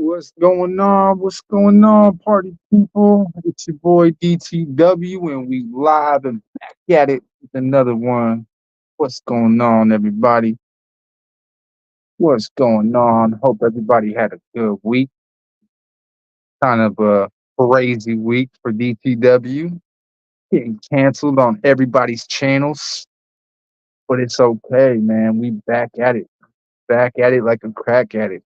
What's going on? What's going on, party people? It's your boy DTW, and we live and back at it with another one. What's going on, everybody? What's going on? Hope everybody had a good week. Kind of a crazy week for DTW. Getting canceled on everybody's channels, but it's okay, man. We back at it. Back at it like a crack at it.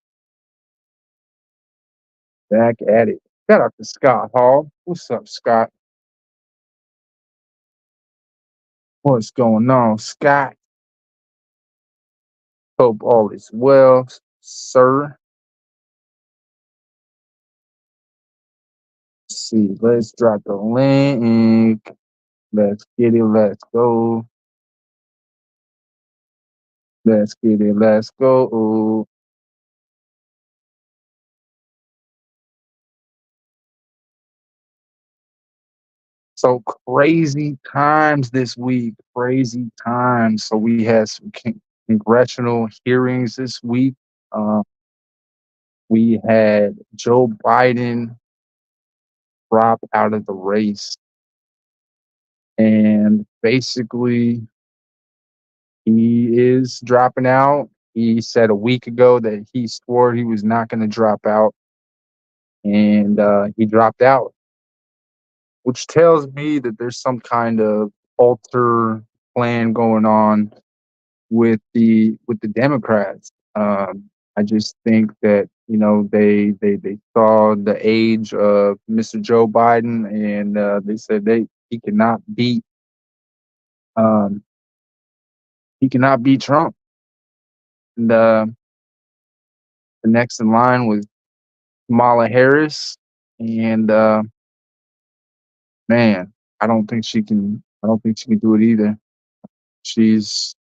Back at it. Shout out to Scott Hall. What's up, Scott? What's going on, Scott? Hope all is well, sir. Let's see, let's drop the link. Let's get it. Let's go. Let's get it. Let's go. So crazy times this week. Crazy times. So we had some congressional hearings this week. Uh, we had Joe Biden drop out of the race, and basically he is dropping out. He said a week ago that he swore he was not going to drop out, and he dropped out, which tells me that there's some kind of alter plan going on with the Democrats. I just think that they saw the age of Mr. Joe Biden, and they said he cannot beat um, he cannot beat Trump. And the next in line was Kamala Harris, and man, I don't think she can. I don't think she can do it either. She's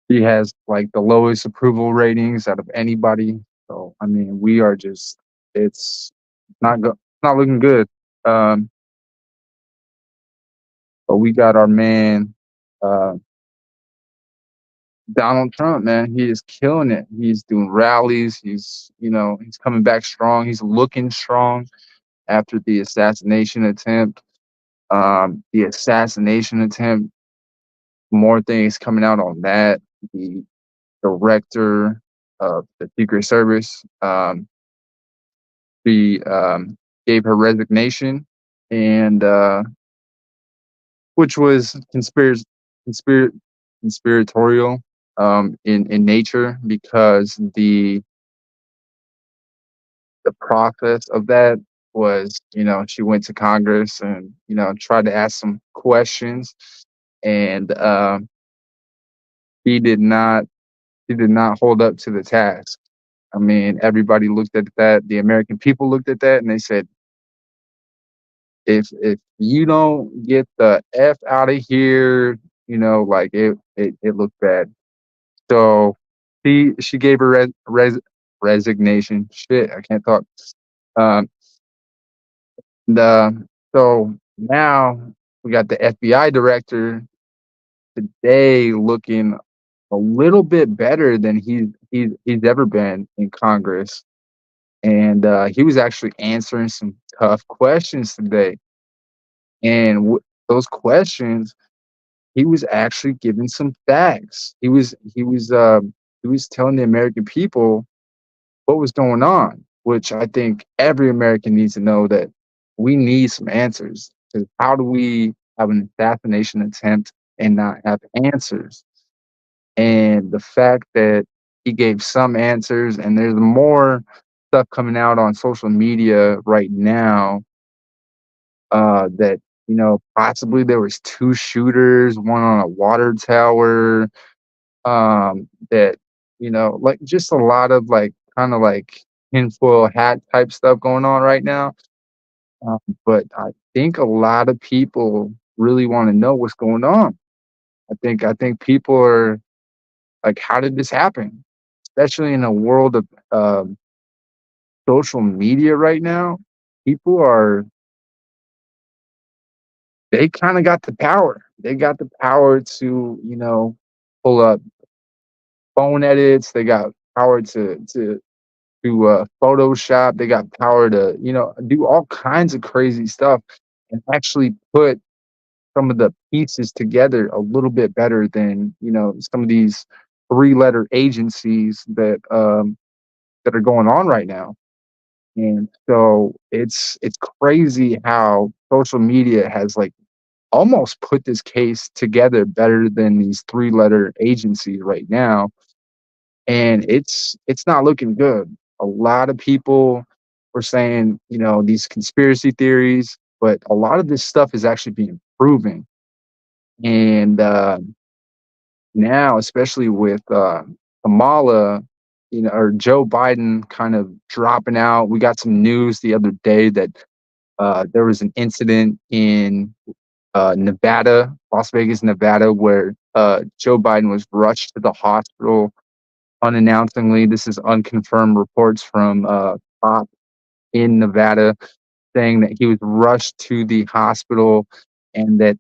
she has like the lowest approval ratings out of anybody. So I mean, we are just it's not looking good. Um, but we got our man uh, Donald Trump. Man, he is killing it. He's doing rallies. He's coming back strong. He's looking strong after the assassination attempt. The assassination attempt, more things coming out on that. The director of the Secret Service, she gave her resignation, and which was conspir- conspiratorial in nature, because the process of that was, she went to Congress and tried to ask some questions, and he did not he did not hold up to the task. I mean, everybody looked at that. The American people looked at that, and they said, if you don't get the f out of here, like it looked bad. So she gave her resignation. Shit, I can't talk. Um, the so now we got the FBI director today looking a little bit better than he's ever been in Congress, and he was actually answering some tough questions today. And those questions, he was actually giving some facts. He was telling the American people what was going on, which I think every American needs to know, that we need some answers. 'Cause how do we have an assassination attempt and not have answers? And the fact that he gave some answers, and there's more stuff coming out on social media right now, that possibly there was two shooters, one on a water tower, that like just a lot of like kind of like tinfoil hat type stuff going on right now. But I think a lot of people really want to know what's going on. I think people are like, how did this happen? Especially in a world of social media right now, people are they kind of got the power. They got the power to pull up phone edits. They got power to to Photoshop. They got power to, do all kinds of crazy stuff and actually put some of the pieces together a little bit better than, some of these three-letter agencies that are going on right now. And so it's crazy how social media has like almost put this case together better than these three-letter agencies right now, and it's not looking good. A lot of people were saying, these conspiracy theories, but a lot of this stuff is actually being proven. And now, especially with Kamala, or Joe Biden kind of dropping out, we got some news the other day that there was an incident in Nevada, Las Vegas, Nevada, where Joe Biden was rushed to the hospital unannouncedly. This is unconfirmed reports from cop in Nevada saying that he was rushed to the hospital, and that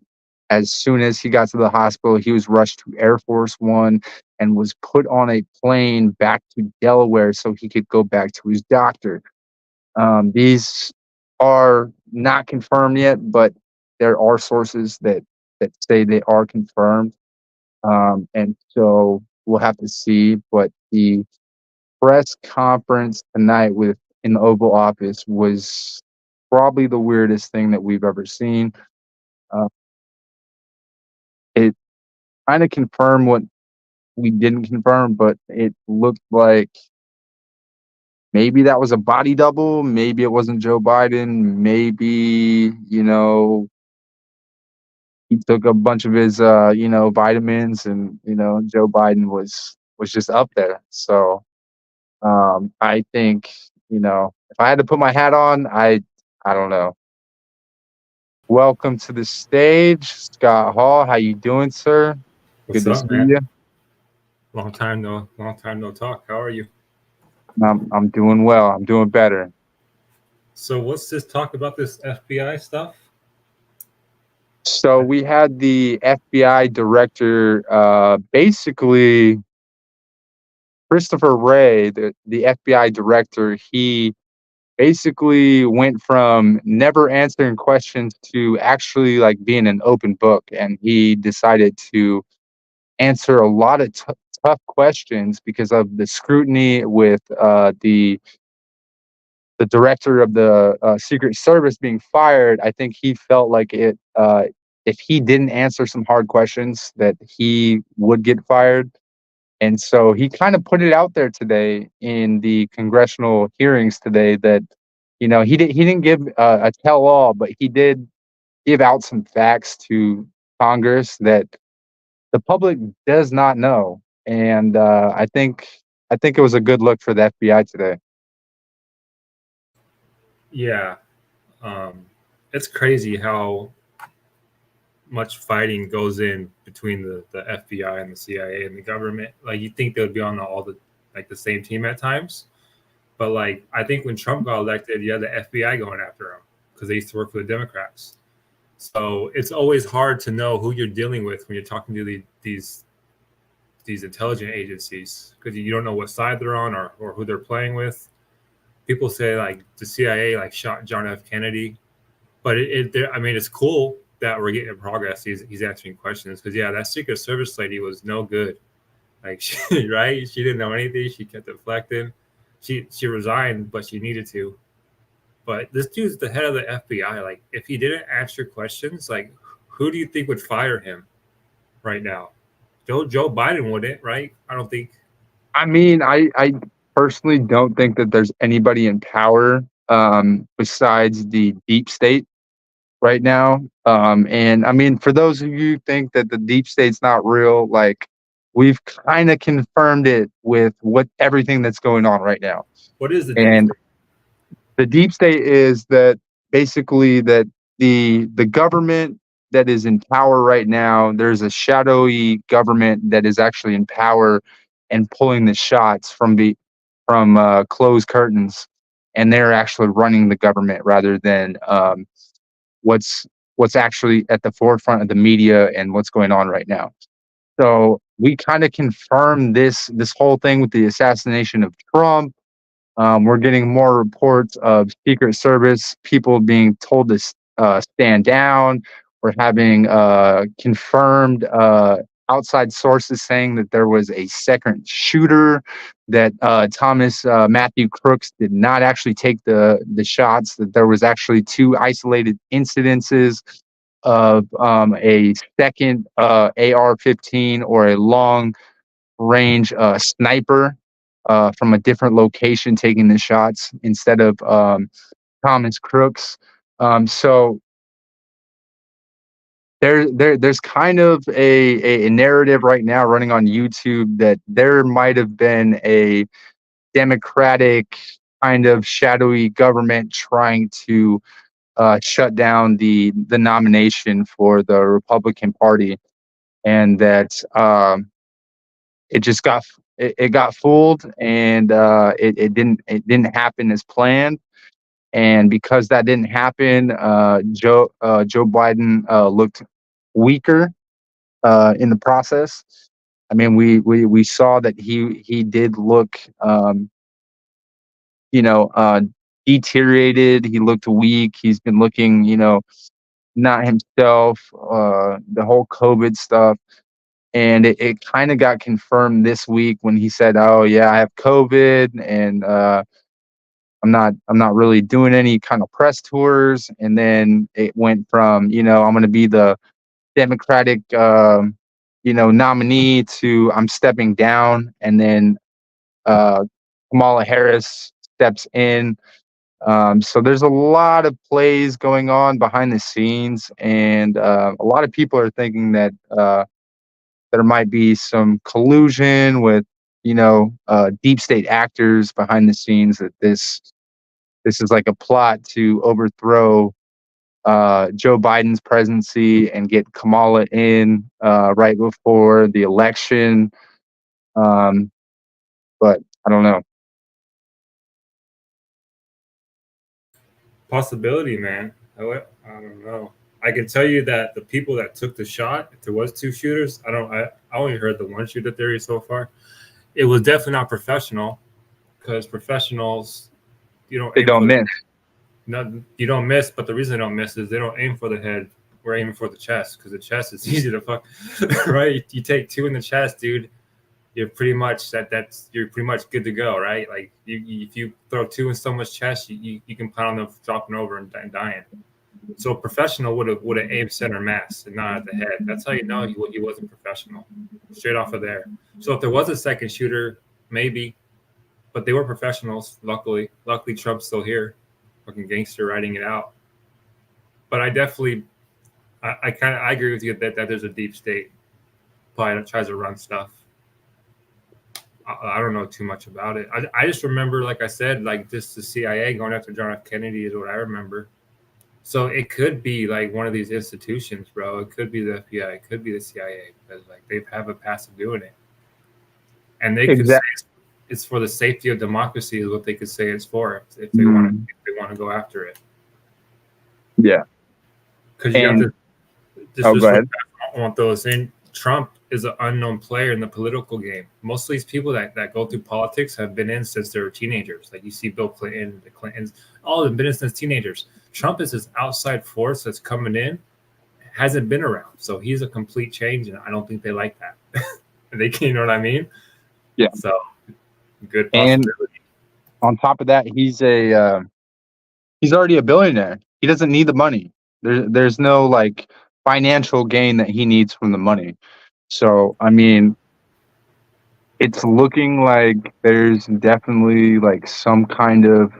as soon as he got to the hospital, he was rushed to Air Force One and was put on a plane back to Delaware so he could go back to his doctor. These are not confirmed yet, but there are sources that say they are confirmed. And so we'll have to see. But the press conference tonight with in the Oval Office was probably the weirdest thing that we've ever seen. Uh, it kind of confirmed what we didn't confirm, but it looked like maybe that was a body double. Maybe it wasn't Joe Biden. Maybe, he took a bunch of his, vitamins, and, Joe Biden was just up there. So I think, if I had to put my hat on, I don't know. Welcome to the stage, Scott Hall. How you doing, sir? Good What's to up, see man? you. Long time no talk. How are you? I'm doing well. I'm doing better. So what's this talk about this FBI stuff? So we had the FBI director, basically Christopher Wray, the FBI director. He basically went from never answering questions to actually like being an open book, and he decided to answer a lot of tough questions because of the scrutiny with the director of the Secret Service being fired. I think he felt like if he didn't answer some hard questions, that he would get fired. And so he kind of put it out there today in the congressional hearings today that, he didn't give a tell all, but he did give out some facts to Congress that the public does not know. And I think it was a good look for the FBI today. Yeah, um, it's crazy how much fighting goes in between the FBI and the CIA and the government. Like you think they would be on all the like the same team at times, but like I think when Trump got elected, you had the FBI going after him because they used to work for the Democrats. So it's always hard to know who you're dealing with when you're talking to these intelligence agencies because you don't know what side they're on or who they're playing with. People say like the CIA like shot John F. Kennedy, but I mean, it's cool that we're getting progress. He's answering questions because yeah, that Secret Service lady was no good. Like right, she didn't know anything. She kept deflecting. She resigned, but she needed to. But this dude's the head of the FBI. Like, if he didn't answer questions, like, who do you think would fire him right now? Joe Biden wouldn't, right? I don't think. I mean, I personally don't think that there's anybody in power besides the deep state right now. And I mean, for those of you who think that the deep state's not real, like we've kind of confirmed it with what everything that's going on right now. What is the deep And state? the deep state is that basically that the government that is in power right now, there's a shadowy government that is actually in power and pulling the shots from closed curtains, and they're actually running the government rather than what's what's actually at the forefront of the media and what's going on right now. So we kind of confirmed this whole thing with the assassination of Trump. We're getting more reports of Secret Service people being told to stand down. We're having confirmed outside sources saying that there was a second shooter, that Thomas Matthew Crooks did not actually take the shots, that there was actually 2 isolated incidences of a second AR-15 or a long range sniper from a different location taking the shots instead of Thomas Crooks. So there's kind of a narrative right now running on YouTube that there might have been a Democratic kind of shadowy government trying to shut down the nomination for the Republican Party, and that it just got fooled, and it didn't happen as planned. And because that didn't happen, Joe Biden looked weaker in the process. I mean, we saw that he did look, you know, deteriorated. He looked weak. He's been looking, not himself. The whole COVID stuff. And it kind of got confirmed this week when he said, "Oh yeah, I have COVID, and I'm not really doing any kind of press tours." And then it went from, I'm going to be the Democratic, nominee, to I'm stepping down, and then Kamala Harris steps in. So there's a lot of plays going on behind the scenes, and a lot of people are thinking that there might be some collusion with, deep state actors behind the scenes, that this is like a plot to overthrow Joe Biden's presidency and get Kamala in right before the election. But I don't know. Possibility, man. I don't know. I can tell you that the people that took the shot, if there was 2 shooters, I only heard the 1 shooter theory so far. It was definitely not professional, because professionals, They don't miss. No, you don't miss, but the reason they don't miss is they don't aim for the head. We're aiming for the chest, because the chest is easy to fuck. Right? You take 2 in the chest, dude. You're pretty much you're pretty much good to go, right? Like if you throw 2 in someone's chest, you can plan on them dropping over and dying. So a professional would have aimed center mass and not at the head. That's how you know he wasn't professional, straight off of there. So if there was a second shooter, maybe, but they were professionals. Luckily Trump's still here, fucking gangster writing it out. But I definitely, I agree with you that there's a deep state probably tries to run stuff. I don't know too much about it. I just remember, like I said, like just the CIA going after John F. Kennedy is what I remember. So it could be like one of these institutions, bro. It could be the FBI. It could be the CIA, because like they have a past of doing it. And they could say it's for the safety of democracy is what they could say it's for, if they want to go after it. Yeah. Because you have to. Go ahead. I want those in. Trump is an unknown player in the political game. Most of these people that go through politics have been in since they were teenagers. Like you see Bill Clinton, the Clintons, all of them been in since teenagers. Trump is this outside force that's coming in, hasn't been around. So he's a complete change, and I don't think they like that. You know what I mean? Yeah. So good possibility. And on top of that, he's already a billionaire. He doesn't need the money. There's no like financial gain that he needs from the money. So, I mean, it's looking like there's definitely like some kind of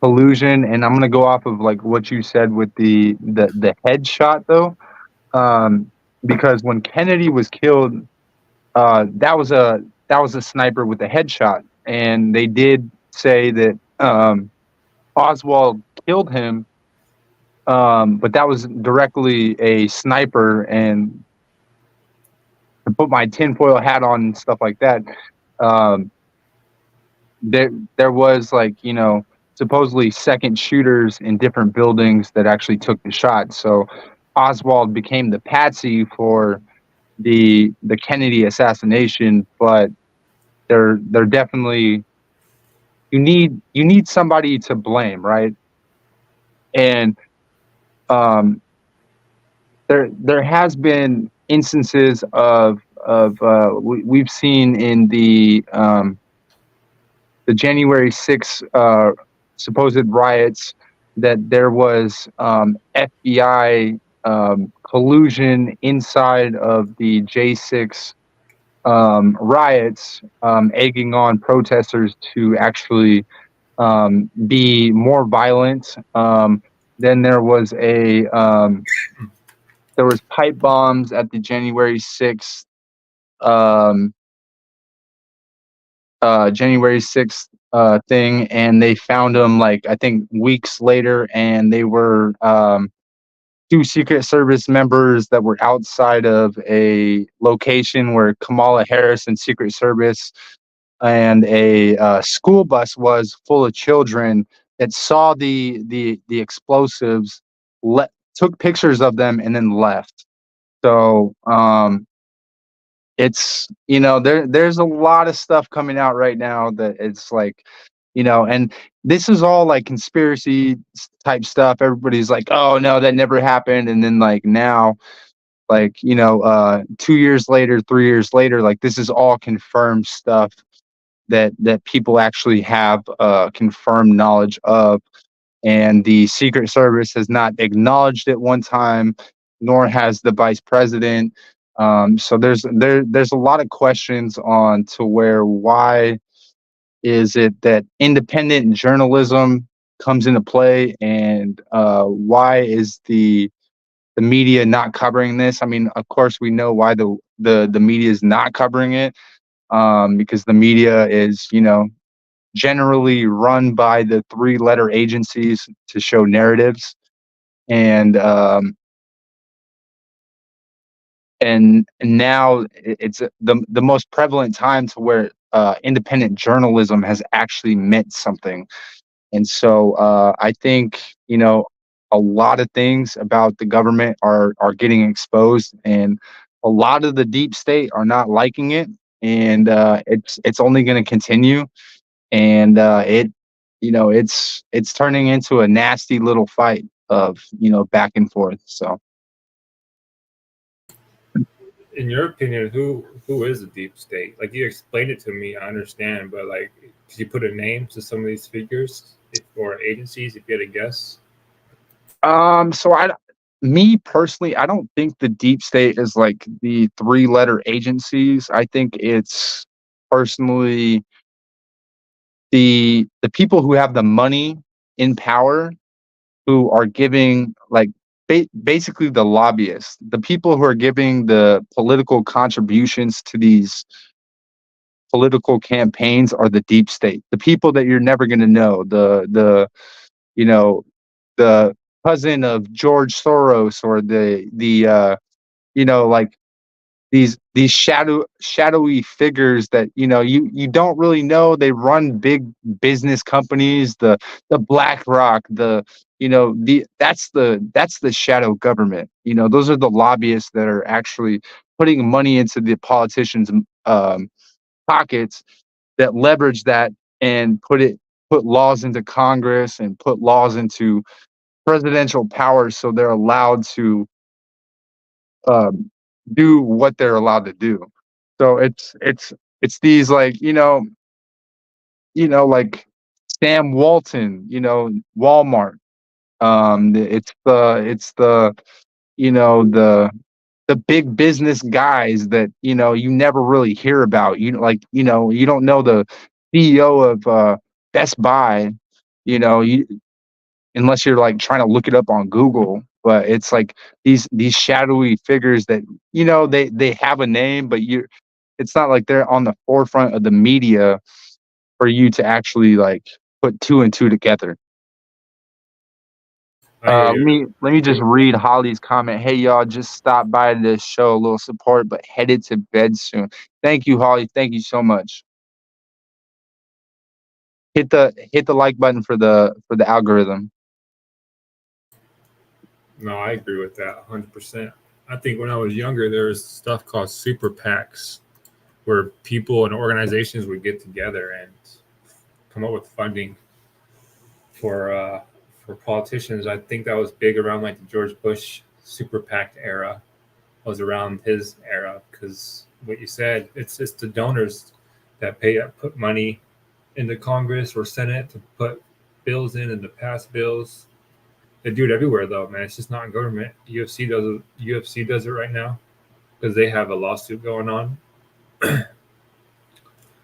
collusion. And I'm going to go off of like what you said with the headshot though. Because when Kennedy was killed, that was a sniper with a headshot. And they did say that Oswald killed him, but that was directly a sniper. And to put my tinfoil hat on and stuff like that, there was like, supposedly second shooters in different buildings that actually took the shot. So Oswald became the patsy for the Kennedy assassination, but they're definitely you need somebody to blame, right? And there has been instances of we've seen in the January 6th supposed riots that there was FBI collusion inside of the J6 riots, egging on protesters to actually be more violent. Then there was pipe bombs at the January 6th um, thing, and they found them like I think weeks later, and they were two Secret Service members that were outside of a location where Kamala Harris and Secret Service and a school bus was full of children that saw the explosives, took pictures of them, and then left. So it's there's a lot of stuff coming out right now that it's like, and this is all like conspiracy type stuff. Everybody's like, oh no, that never happened. And then like now, like 2 years later, 3 years later, like this is all confirmed stuff that people actually have confirmed knowledge of, and the Secret Service has not acknowledged it one time, nor has the vice president. So there's a lot of questions on to where why is it that independent journalism comes into play, and why is the media not covering this? I mean, of course, we know why the media is not covering it, because the media is generally run by the three-letter agencies to show narratives, and now it's the most prevalent time to where independent journalism has actually meant something. And so I think a lot of things about the government are getting exposed, and a lot of the deep state are not liking it, and it's only going to continue, and it's turning into a nasty little fight of back and forth. So In your opinion, who is the deep state? Like you explained it to me, I understand, but like, could you put a name to some of these figures or agencies if you had a guess? so me personally, I don't think the deep state is like the three-letter agencies. I think it's personally the people who have the money in power, who are giving like basically the lobbyists, the people who are giving the political contributions to these political campaigns are the deep state. The people that you're never going to know, you know the cousin of George Soros, or like these shadowy figures that you don't really know. They run big business companies, the BlackRock, that's the shadow government. Those are the lobbyists that are actually putting money into the politicians' pockets, that leverage that and put laws into Congress and put laws into presidential powers, so they're allowed to um, do what they're allowed to do. So it's these like like Sam Walton, Walmart. It's the the big business guys that you never really hear about. You don't know the CEO of Best Buy. You unless you're like trying to look it up on Google. But it's like these shadowy figures that they have a name, but it's not like they're on the forefront of the media for you to actually like put two and two together. I hear you. Let me just read Holly's comment. Hey y'all, just stopped by to show a little support, but headed to bed soon. Thank you, Holly. Thank you so much. Hit the like button for the algorithm. No, I agree with that 100%. I think when I was younger, there was stuff called super PACs where people and organizations would get together and come up with funding for politicians. I think that was big around like the George Bush super PAC era. Was around his era, because what you said, it's just the donors that put money into Congress or Senate to put bills in and to pass bills. They do it everywhere though, man. It's just not in government. UFC does it. UFC does it right now because they have a lawsuit going on.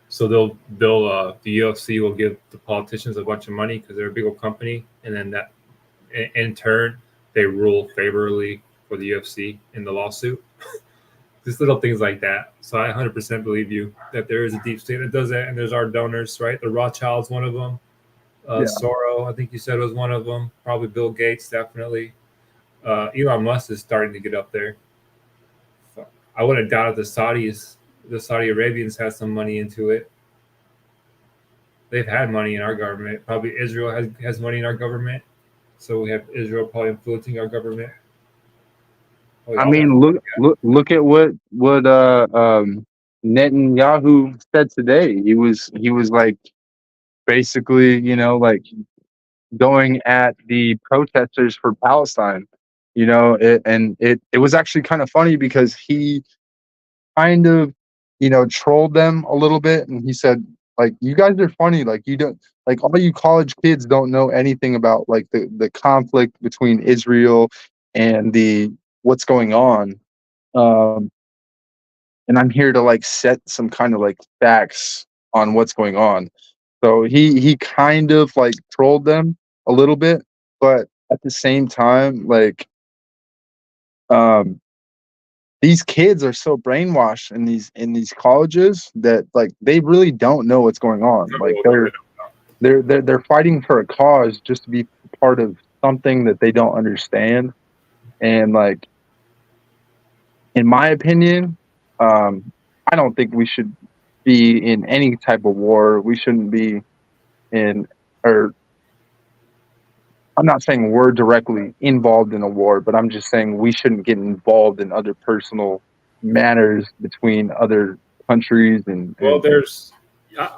So the UFC will give the politicians a bunch of money because they're a big old company, and then that in turn they rule favorably for the UFC in the lawsuit. Just little things like that. So I 100% believe you that there is a deep state that does that, and there's our donors, right? The Rothschilds, one of them. Soros, I think you said was one of them. Probably Bill Gates, definitely. Elon Musk is starting to get up there. So I wouldn't doubt if the Saudi Arabians have some money into it. They've had money in our government. Probably Israel has money in our government. So we have Israel probably influencing our government. I mean, look at what Netanyahu said today. He was like basically, like going at the protesters for Palestine. It was actually kind of funny because he kind of trolled them a little bit, and he said, like, you guys are funny, like, you don't, like, all you college kids don't know anything about like the conflict between Israel and the what's going on, and I'm here to like set some kind of like facts on what's going on. So he kind of like trolled them a little bit, but at the same time, like, these kids are so brainwashed in these colleges that like they really don't know what's going on. Like they're fighting for a cause just to be part of something that they don't understand. And like, in my opinion, I don't think we should be in any type of war. We shouldn't be in, or I'm not saying we're directly involved in a war, but I'm just saying we shouldn't get involved in other personal matters between other countries. Well,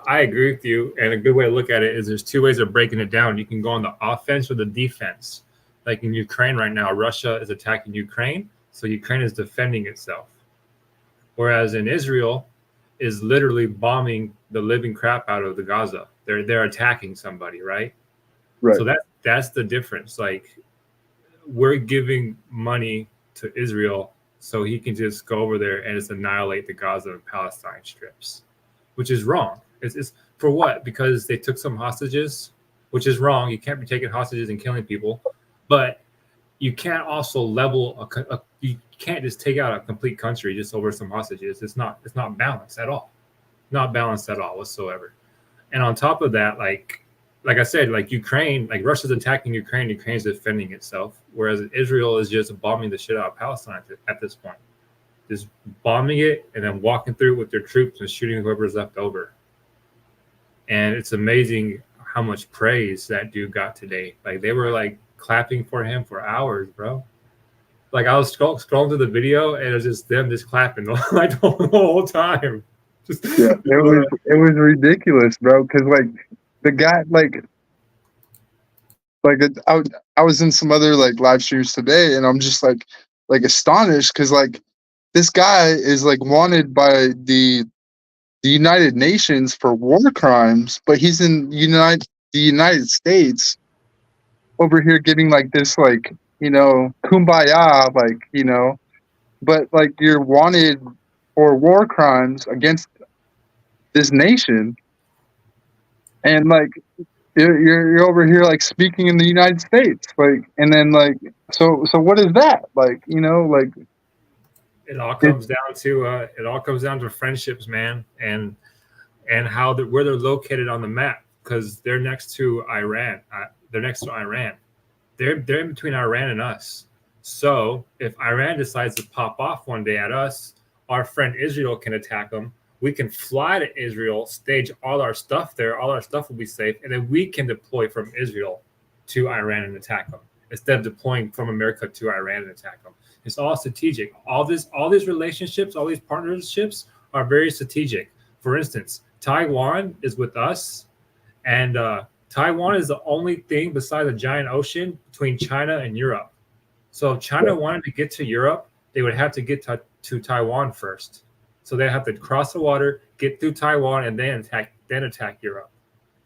I agree with you. And a good way to look at it is there's two ways of breaking it down. You can go on the offense or the defense. Like in Ukraine right now, Russia is attacking Ukraine, so Ukraine is defending itself. Whereas in Israel is literally bombing the living crap out of the Gaza. They're attacking somebody, right? Right. So that's the difference. Like, we're giving money to Israel so he can just go over there and just annihilate the Gaza and Palestine strips, which is wrong. It's for what? Because they took some hostages, which is wrong. You can't be taking hostages and killing people, but you can't also level you can't just take out a complete country just over some hostages. It's not balanced at all. Not balanced at all whatsoever. And on top of that, like I said, like Ukraine, like Russia's attacking Ukraine, Ukraine's defending itself, whereas Israel is just bombing the shit out of Palestine at this point. Just bombing it and then walking through it with their troops and shooting whoever's left over. And it's amazing how much praise that dude got today. Like, they were like clapping for him for hours, bro. Like, I was scrolling through the video and it was just them just clapping like the whole time. Just, yeah, it was ridiculous, bro. Because like the guy, like I was in some other like live streams today, and I'm just like astonished because like this guy is like wanted by the United Nations for war crimes, but he's in the United States over here getting like this like kumbaya, like but like you're wanted for war crimes against this nation, and like you're over here like speaking in the United States, like, and then like so what is that like? Like it all comes down to friendships, man, and how where they're located on the map, because they're next to Iran. They're in between Iran and us. So if Iran decides to pop off one day at us, our friend Israel can attack them. We can fly to Israel, stage all our stuff there. All our stuff will be safe. And then we can deploy from Israel to Iran and attack them instead of deploying from America to Iran and attack them. It's all strategic. All these relationships, all these partnerships are very strategic. For instance, Taiwan is with us And Taiwan is the only thing besides a giant ocean between China and Europe. So if China wanted to get to Europe, they would have to get to Taiwan first. So they have to cross the water, get through Taiwan, and then attack Europe.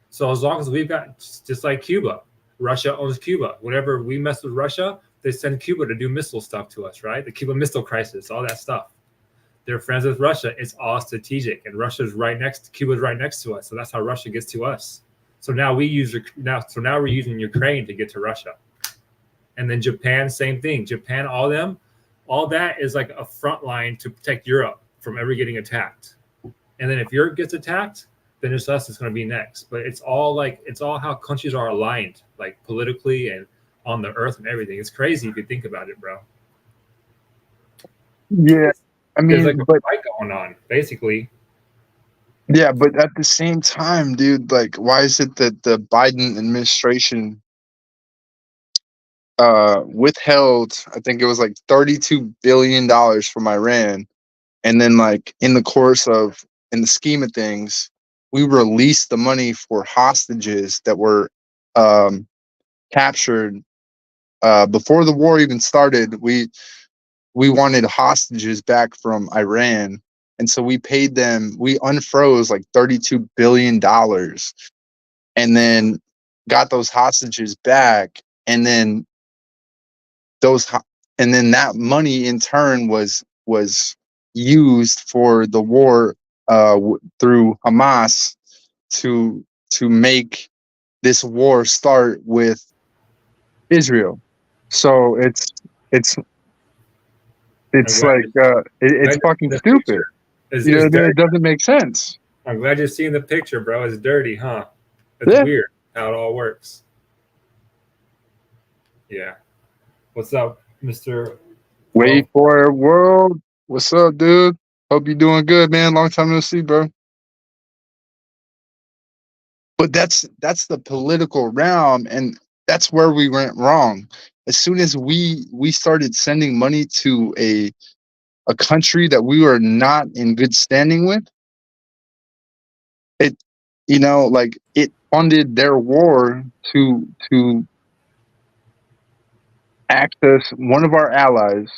So as long as we've got, just like Cuba, Russia owns Cuba. Whenever we mess with Russia, they send Cuba to do missile stuff to us, right? The Cuban Missile Crisis, all that stuff. They're friends with Russia. It's all strategic, and Russia's right next. Cuba's right next to us, so that's how Russia gets to us. So now we're using Ukraine to get to Russia, and then Japan, same thing. Japan, all that is like a front line to protect Europe from ever getting attacked. And then if Europe gets attacked, then it's us that's going to be next. But it's all how countries are aligned, like politically and on the earth and everything. It's crazy if you think about it, bro. Yeah, I There's mean, like a but fight going on, basically. yeah, but at the same time, dude, like, why is it that the Biden administration withheld, I think it was like $32 billion from Iran, and then like in the scheme of things, we released the money for hostages that were captured before the war even started. We wanted hostages back from Iran, and so we paid them. We unfroze like $32 billion, and then got those hostages back, and then that money in turn was used for the war through Hamas to make this war start with Israel. So it's like it's fucking stupid. It doesn't make sense. I'm glad you're seeing the picture, bro. It's dirty, huh? It's weird how it all works. Yeah. What's up, Mr. Wait for World? What's up, dude? Hope you're doing good, man. Long time no see, bro. But that's the political realm, and that's where we went wrong. As soon as we started sending money to a country that we were not in good standing with, it like it funded their war to access one of our allies,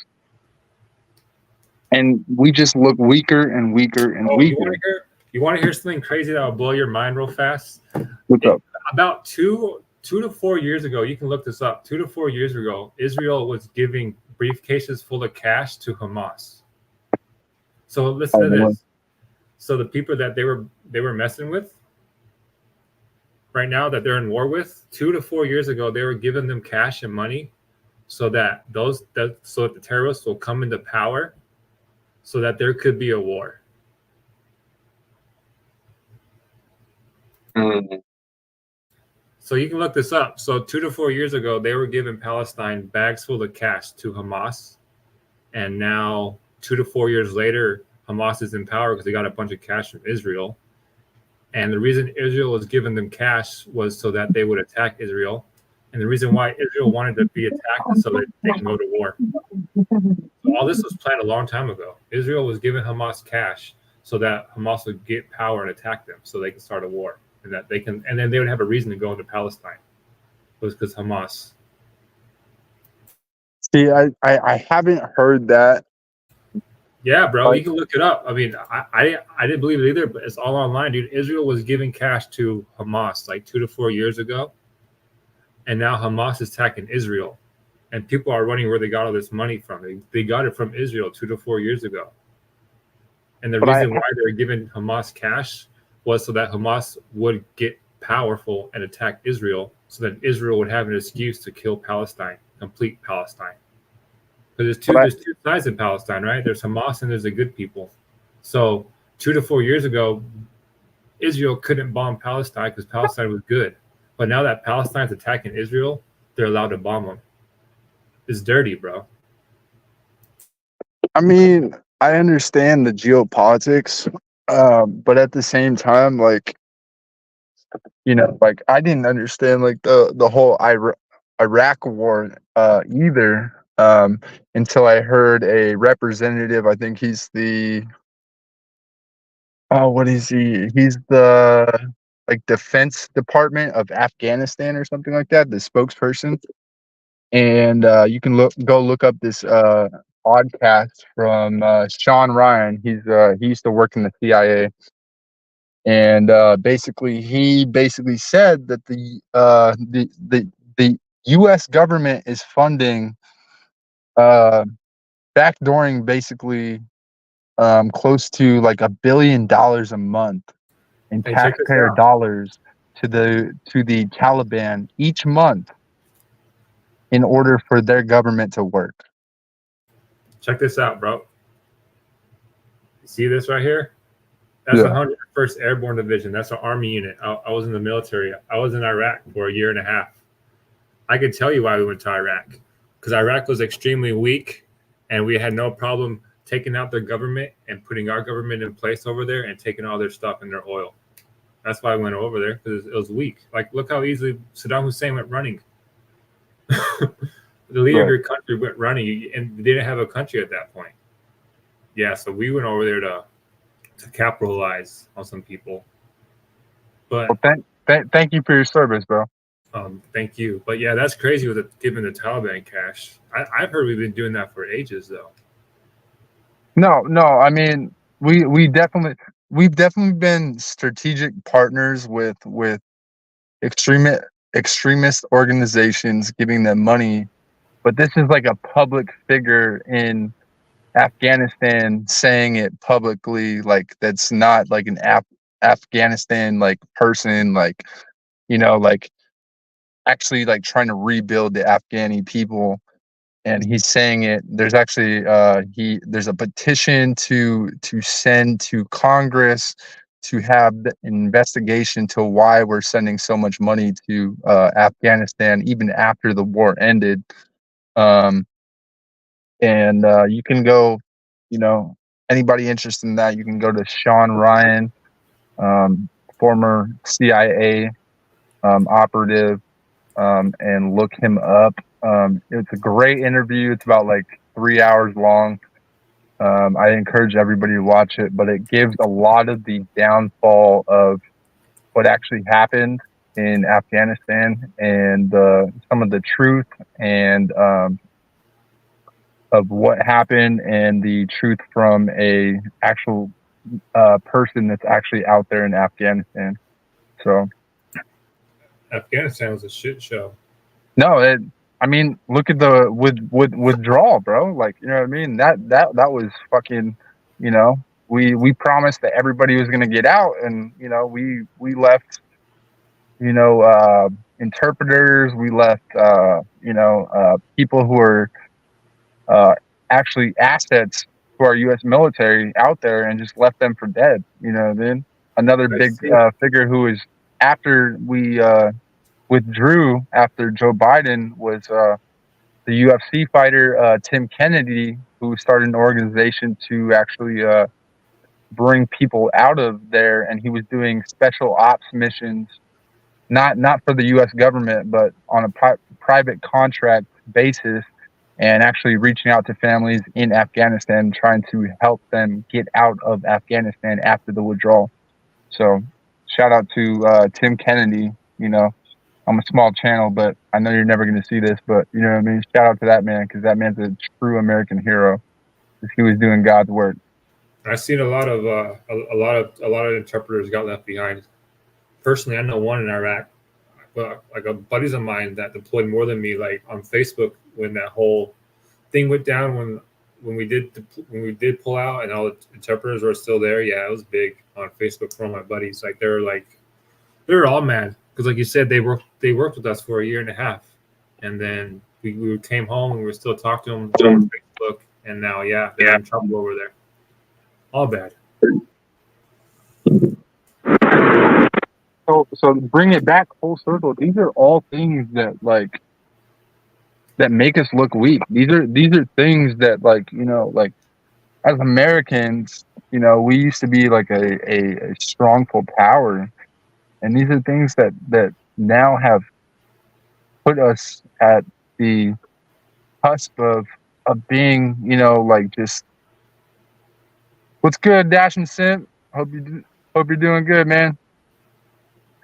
and we just look weaker and weaker and weaker. You want to hear something crazy that will blow your mind real fast? What's up? About 2 to 4 years ago, you can look this up. 2 to 4 years ago, Israel was giving briefcases full of cash to Hamas. So listen to this. So the people that they were messing with right now, that they're in war with, 2 to 4 years ago, they were giving them cash and money so that the terrorists will come into power, so that there could be a war. Mm-hmm. So you can look this up. So 2 to 4 years ago, they were giving Palestine bags full of cash to Hamas. And now 2 to 4 years later, Hamas is in power because they got a bunch of cash from Israel. And the reason Israel was giving them cash was so that they would attack Israel. And the reason why Israel wanted to be attacked is so that they can go to war. So all this was planned a long time ago. Israel was giving Hamas cash so that Hamas would get power and attack them, so they could start a war, and then they would have a reason to go into Palestine. It was because Hamas. See, I haven't heard that. Yeah, bro, you can look it up. I mean, I didn't believe it either, but it's all online, dude. Israel was giving cash to Hamas like 2 to 4 years ago, and now Hamas is attacking Israel, and people are running where they got all this money from. They got it from Israel 2 to 4 years ago. And the reason why they were giving Hamas cash was so that Hamas would get powerful and attack Israel, so that Israel would have an excuse to kill Palestine, complete Palestine. Because there's two sides in Palestine, right? There's Hamas and there's the good people. So 2 to 4 years ago, Israel couldn't bomb Palestine because Palestine was good. But now that Palestine's attacking Israel, they're allowed to bomb them. It's dirty, bro. I mean, I understand the geopolitics, but at the same time, like, like I didn't understand like the whole Iraq war either until I heard a representative. I think he's the what is he? He's the Defense Department of Afghanistan or something like that, the spokesperson. And you can go look up this podcast from Sean Ryan. He used to work in the CIA, and he basically said that the U.S. government is funding backdooring basically close to like $1 billion a month in Hey, check this taxpayer out. dollars to the Taliban each month in order for their government to work. Check this out, bro. You see this right here? That's the Yeah. 101st Airborne Division. That's an Army unit. I was in the military. I was in Iraq for a year and a half. I can tell you why we went to Iraq. Because Iraq was extremely weak, and we had no problem taking out their government and putting our government in place over there and taking all their stuff and their oil. That's why I went over there, because it was weak. Like, look how easily Saddam Hussein went running. The leader of your country went running, and they didn't have a country at that point. Yeah, so we went over there to capitalize on some people. But Well, thank you for your service, bro. thank you. But yeah, that's crazy with giving the Taliban cash. I've heard we've been doing that for ages, though. No. I mean, we've definitely been strategic partners with extremist organizations, giving them money. But this is like a public figure in Afghanistan saying it publicly, like that's not like an Afghanistan like person, like like actually like trying to rebuild the Afghani people. And he's saying it. There's actually there's a petition to send to Congress to have the investigation to why we're sending so much money to Afghanistan even after the war ended. And you can go, anybody interested in that, you can go to Sean Ryan, former CIA operative, and look him up. It's a great interview. It's about like 3 hours long. I encourage everybody to watch it, but it gives a lot of the downfall of what actually happened in Afghanistan and some of the truth and of what happened and the truth from a actual person that's actually out there in Afghanistan. So Afghanistan was a shit show. no, I mean, look at the withdrawal, bro. Like, you know what I mean? That was fucking, we promised that everybody was gonna get out, and we left, interpreters, we left, people who are actually assets to our U.S. military out there, and just left them for dead. You know what I mean? Another big figure who is after we withdrew after Joe Biden was the UFC fighter Tim Kennedy, who started an organization to actually bring people out of there, and he was doing special ops missions, not for the U.S. government, but on a private contract basis, and actually reaching out to families in Afghanistan, trying to help them get out of Afghanistan after the withdrawal. So, shout out to Tim Kennedy. I'm a small channel, but I know you're never going to see this, but you know what I mean? Shout out to that man, because that man's a true American hero, because he was doing God's work. I've seen a lot of interpreters got left behind. Personally, I know one in Iraq, but like a buddies of mine that deployed more than me, like on Facebook when that whole thing went down, when we did pull out and all the interpreters were still there. Yeah, it was big on Facebook for all my buddies. Like they were all mad. Because, like you said, they worked with us for a year and a half, and then we came home and we were still talking to them on Facebook, and now, they're in trouble over there. All bad. So bring it back full circle. These are all things that that make us look weak. These are things that as Americans, we used to be like a strongful power. And these are things that now have put us at the cusp of being, just what's good, Dash and Simp. Hope you're doing good, man.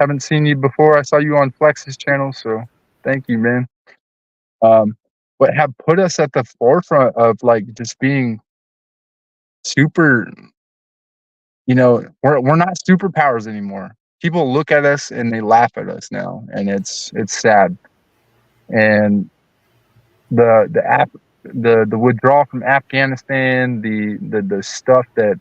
Haven't seen you before. I saw you on Flex's channel, so thank you, man. But have put us at the forefront of like just being super, we're not superpowers anymore. People look at us and they laugh at us now, and it's sad. And the withdrawal from Afghanistan, the stuff that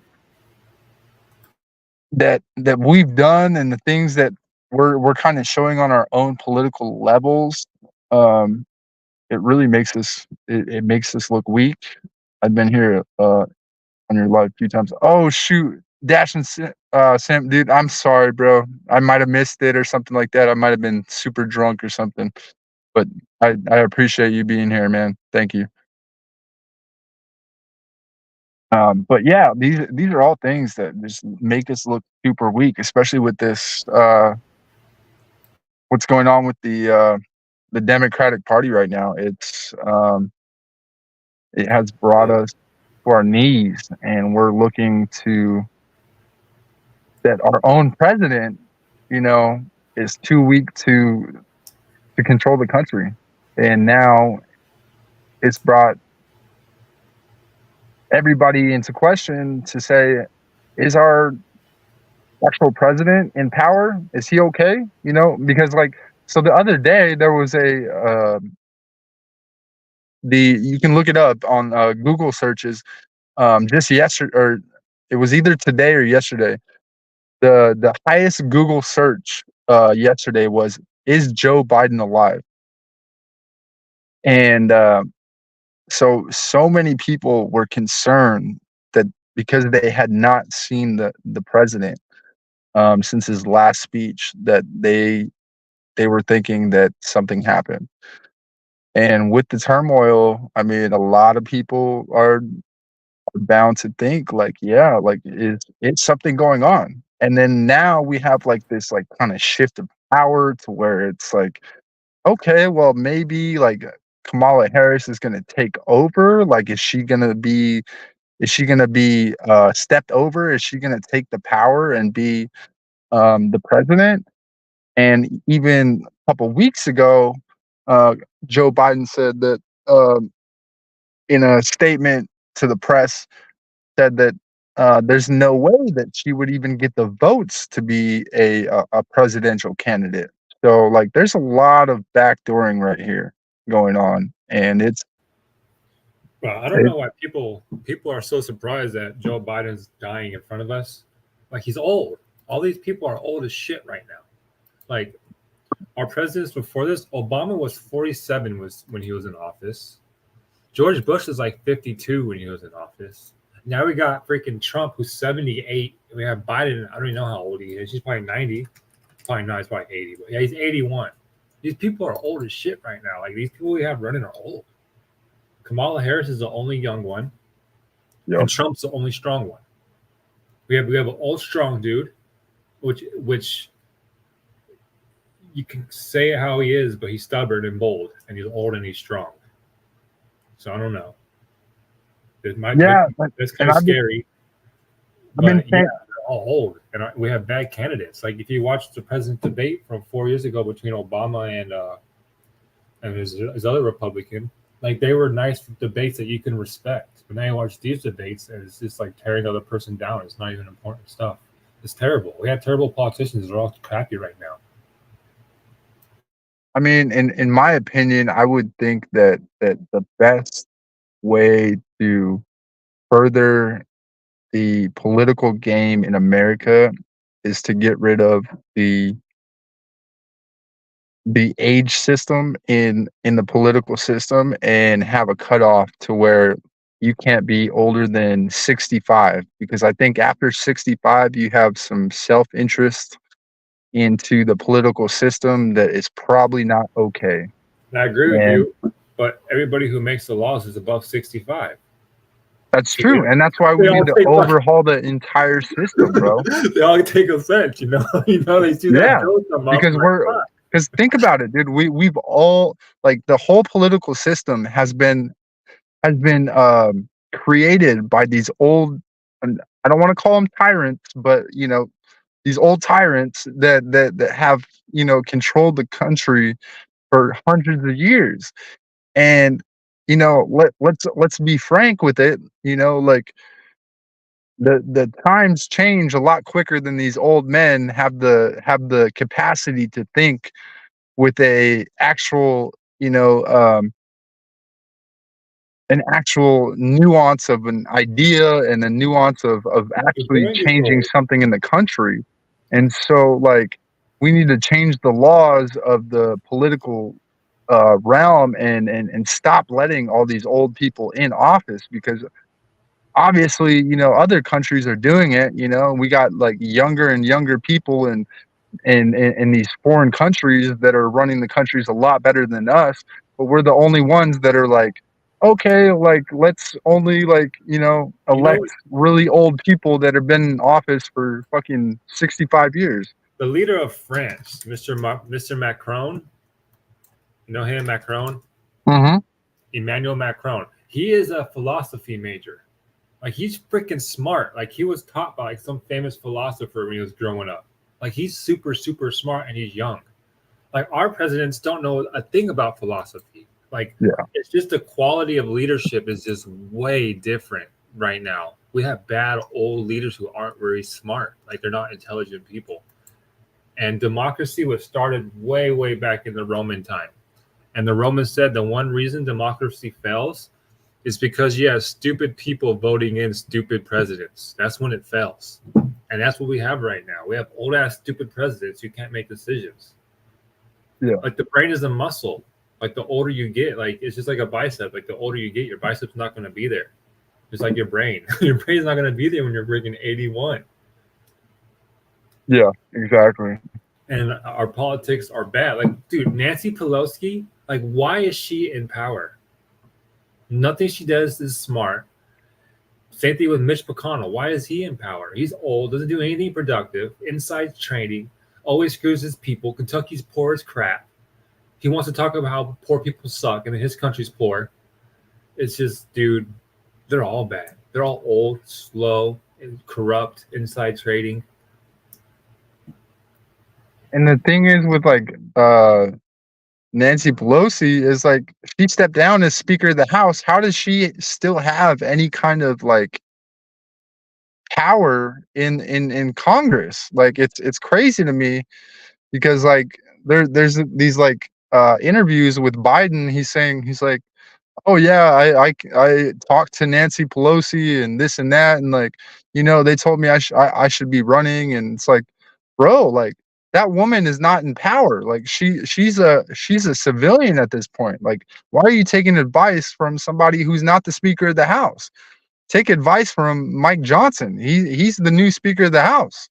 we've done, and the things that we're kind of showing on our own political levels, it really makes us it makes us look weak. I've been here on your live a few times. Oh shoot, Dash and Sam, dude, I'm sorry, bro. I might have missed it or something like that. I might have been super drunk or something. But I appreciate you being here, man. Thank you. But yeah, these are all things that just make us look super weak, especially with this what's going on with the Democratic Party right now. It has brought us to our knees, and we're looking to that our own president, is too weak to control the country. And now it's brought everybody into question to say, is our actual president in power? Is he okay? Because so the other day there was you can look it up on Google searches. Just yesterday, or it was either today or yesterday. The highest Google search yesterday was, "Is Joe Biden alive?" And so many people were concerned that because they had not seen the president since his last speech, that they were thinking that something happened. And with the turmoil, I mean, a lot of people are bound to think like, yeah, like is something going on? And then now we have like this like kind of shift of power to where it's like, okay, well maybe like Kamala Harris is going to take over. Like, is she going to be stepped over? Is she going to take the power and be the president? And even a couple weeks ago, Joe Biden said that in a statement to the press, said that there's no way that she would even get the votes to be a presidential candidate. So like, there's a lot of backdooring right here going on, and Well, I don't know why people are so surprised that Joe Biden's dying in front of us. Like, he's old. All these people are old as shit right now. Like, our presidents before this, Obama was 47 when he was in office. George Bush was like 52 when he was in office. Now we got freaking Trump, who's 78. We have Biden. I don't even know how old he is. He's probably 90. Probably not. He's probably 80. But yeah, he's 81. These people are old as shit right now. Like, these people we have running are old. Kamala Harris is the only young one, and Trump's the only strong one. We have an old strong dude, which you can say how he is, but he's stubborn and bold, and he's old and he's strong. So I don't know. That's kind of scary. But yeah, they're all old, and we have bad candidates. Like, if you watch the president's debate from 4 years ago between Obama and his other Republican, like, they were nice debates that you can respect. But now you watch these debates, and it's just like tearing the other person down. It's not even important stuff. It's terrible. We have terrible politicians that are all crappy right now. I mean, in my opinion, I would think that the best way to further the political game in America is to get rid of the age system in the political system, and have a cutoff to where you can't be older than 65, because I think after 65 you have some self-interest into the political system that is probably not okay. And I agree with you, but everybody who makes the laws is above 65. That's true, and that's why we need to overhaul the entire system, bro. They all take offense, they do that. Because think about it, dude. We've all, like, the whole political system has been created by these old, and I don't want to call them tyrants, but tyrants that have, controlled the country for hundreds of years. And let's be frank with it. Like, the times change a lot quicker than these old men have the capacity to think with a actual, an actual nuance of an idea and a nuance of actually changing something in the country. And so, like, we need to change the laws of the political realm, and stop letting all these old people in office, because obviously, other countries are doing it. We got like younger and younger people in these foreign countries that are running the countries a lot better than us, but we're the only ones that are like, okay, like, let's only, like, elect really old people that have been in office for fucking 65 years. The leader of France, Mr. Macron, you know him, Macron? Mm-hmm. Emmanuel Macron. He is a philosophy major. Like, he's freaking smart. Like, he was taught by like some famous philosopher when he was growing up. Like, he's super, super smart, and he's young. Like, our presidents don't know a thing about philosophy. Like, Yeah. It's just the quality of leadership is just way different right now. We have bad old leaders who aren't very smart. Like, they're not intelligent people. And democracy was started way, way back in the Roman time. And the Romans said the one reason democracy fails is because you have stupid people voting in stupid presidents. That's when it fails. And that's what we have right now. We have old ass stupid presidents who can't make decisions. Yeah. Like, the brain is a muscle. Like, the older you get, like, it's just like a bicep. Like, the older you get, your bicep's not going to be there. Just like your brain. Your brain's not going to be there when you're freaking 81. Yeah, exactly. And our politics are bad. Like, dude, Nancy Pelosi, like, why is she in power? Nothing she does is smart. Same thing with Mitch McConnell. Why is he in power? He's old, doesn't do anything productive, inside trading, always screws his people. Kentucky's poor as crap. He wants to talk about how poor people suck and his country's poor. It's just, dude, they're all bad. They're all old, slow, and corrupt, inside trading. And the thing is with, like, Nancy Pelosi is, like, she stepped down as Speaker of the House. How does she still have any kind of, like, power in Congress? Like, it's crazy to me, because, like, there's these, like, interviews with Biden. He's like, oh yeah, I talked to Nancy Pelosi and this and that, and, like, they told me I should be running. And it's like, bro, like, that woman is not in power. Like, she's a civilian at this point. Like, why are you taking advice from somebody who's not the Speaker of the House? Take advice from Mike Johnson. He's the new Speaker of the House.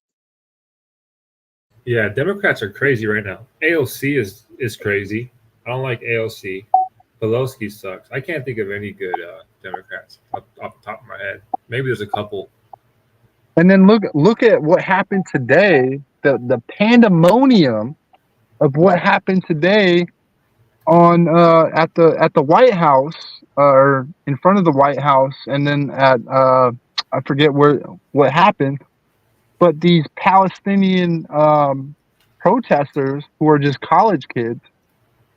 Yeah, Democrats are crazy right now. AOC is crazy. I don't like AOC. Pelosi sucks. I can't think of any good Democrats off the top of my head. Maybe there's a couple. And then look at what happened today. The pandemonium of what happened today on at the White House, or in front of the White House, and then at I forget what happened, but these Palestinian protesters, who are just college kids,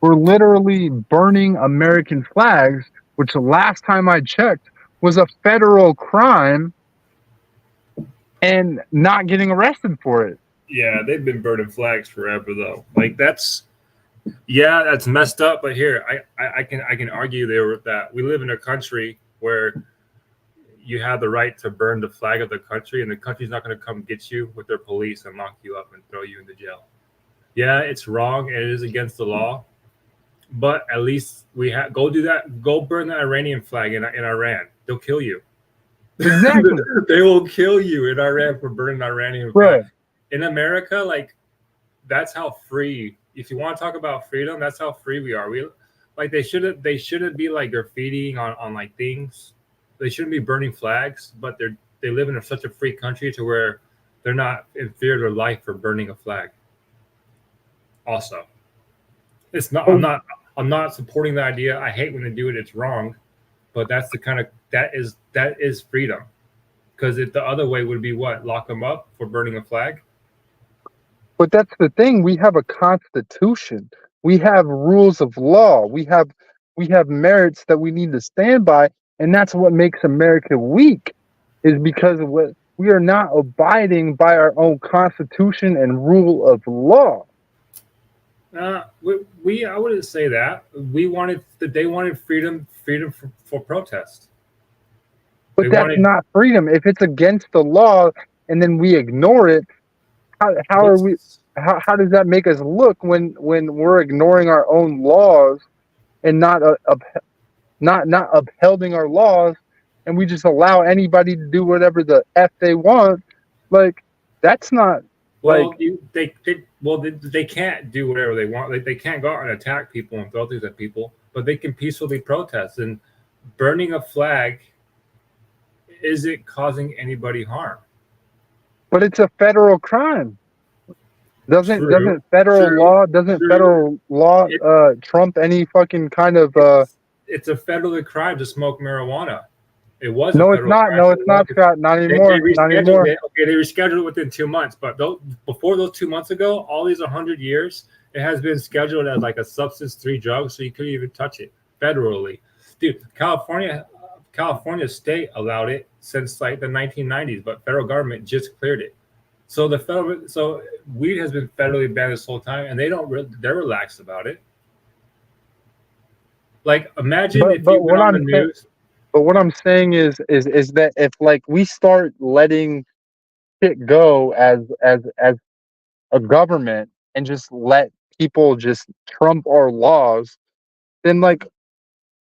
were literally burning American flags, which the last time I checked was a federal crime, and not getting arrested for it. Yeah, they've been burning flags forever though. Like, that's messed up. But here, I can argue that we live in a country where you have the right to burn the flag of the country, and the country's not going to come get you with their police and lock you up and throw you into jail. Yeah, it's wrong and it is against the law, but at least go do that. Go burn the Iranian flag in Iran. They'll kill you. Exactly. They will kill you in Iran for burning Iranian flag. Right. In America, like, that's how free. If you want to talk about freedom, that's how free we are. They shouldn't be like graffitiing on like things. They shouldn't be burning flags, but they live in such a free country to where they're not in fear of their life for burning a flag. Also, it's not. I'm not supporting the idea. I hate when they do it. It's wrong, but that's the kind of that is freedom. Because the other way would be what? Lock them up for burning a flag. But that's the thing. We have a constitution. We have rules of law. We have merits that we need to stand by, and that's what makes America weak. Is because of what we are not abiding by our own constitution and rule of law. I wouldn't say that. They wanted freedom for protest. But They that's wanted not freedom. If it's against the law and then we ignore it, how are we? let's How does that make us look when we're ignoring our own laws and not upholding our laws, and we just allow anybody to do whatever the f they want? Like that's not like. well they can't do whatever they want. They can't go out and attack people and throw things at people, but they can peacefully protest. And burning a flag isn't causing anybody harm. But it's a federal crime. Doesn't True, doesn't federal true, law doesn't true. federal law It, trump any fucking kind of it's a federal crime to smoke marijuana. It was a No, it's federal not. crime. No, it's not, Scott. Not They anymore. Not rescheduled anymore. it. Okay, they rescheduled it within 2 months, but before those 2 months ago, all these 100 years, it has been scheduled as like a substance 3 drug, so you couldn't even touch it federally. Dude, California state allowed it since like the 1990s, but federal government just cleared it. So weed has been federally banned this whole time, and they're relaxed about it. Like imagine if But you went what on the I'm saying, news. but what I'm saying is that if like we start letting it go as a government and just let people just trump our laws, then like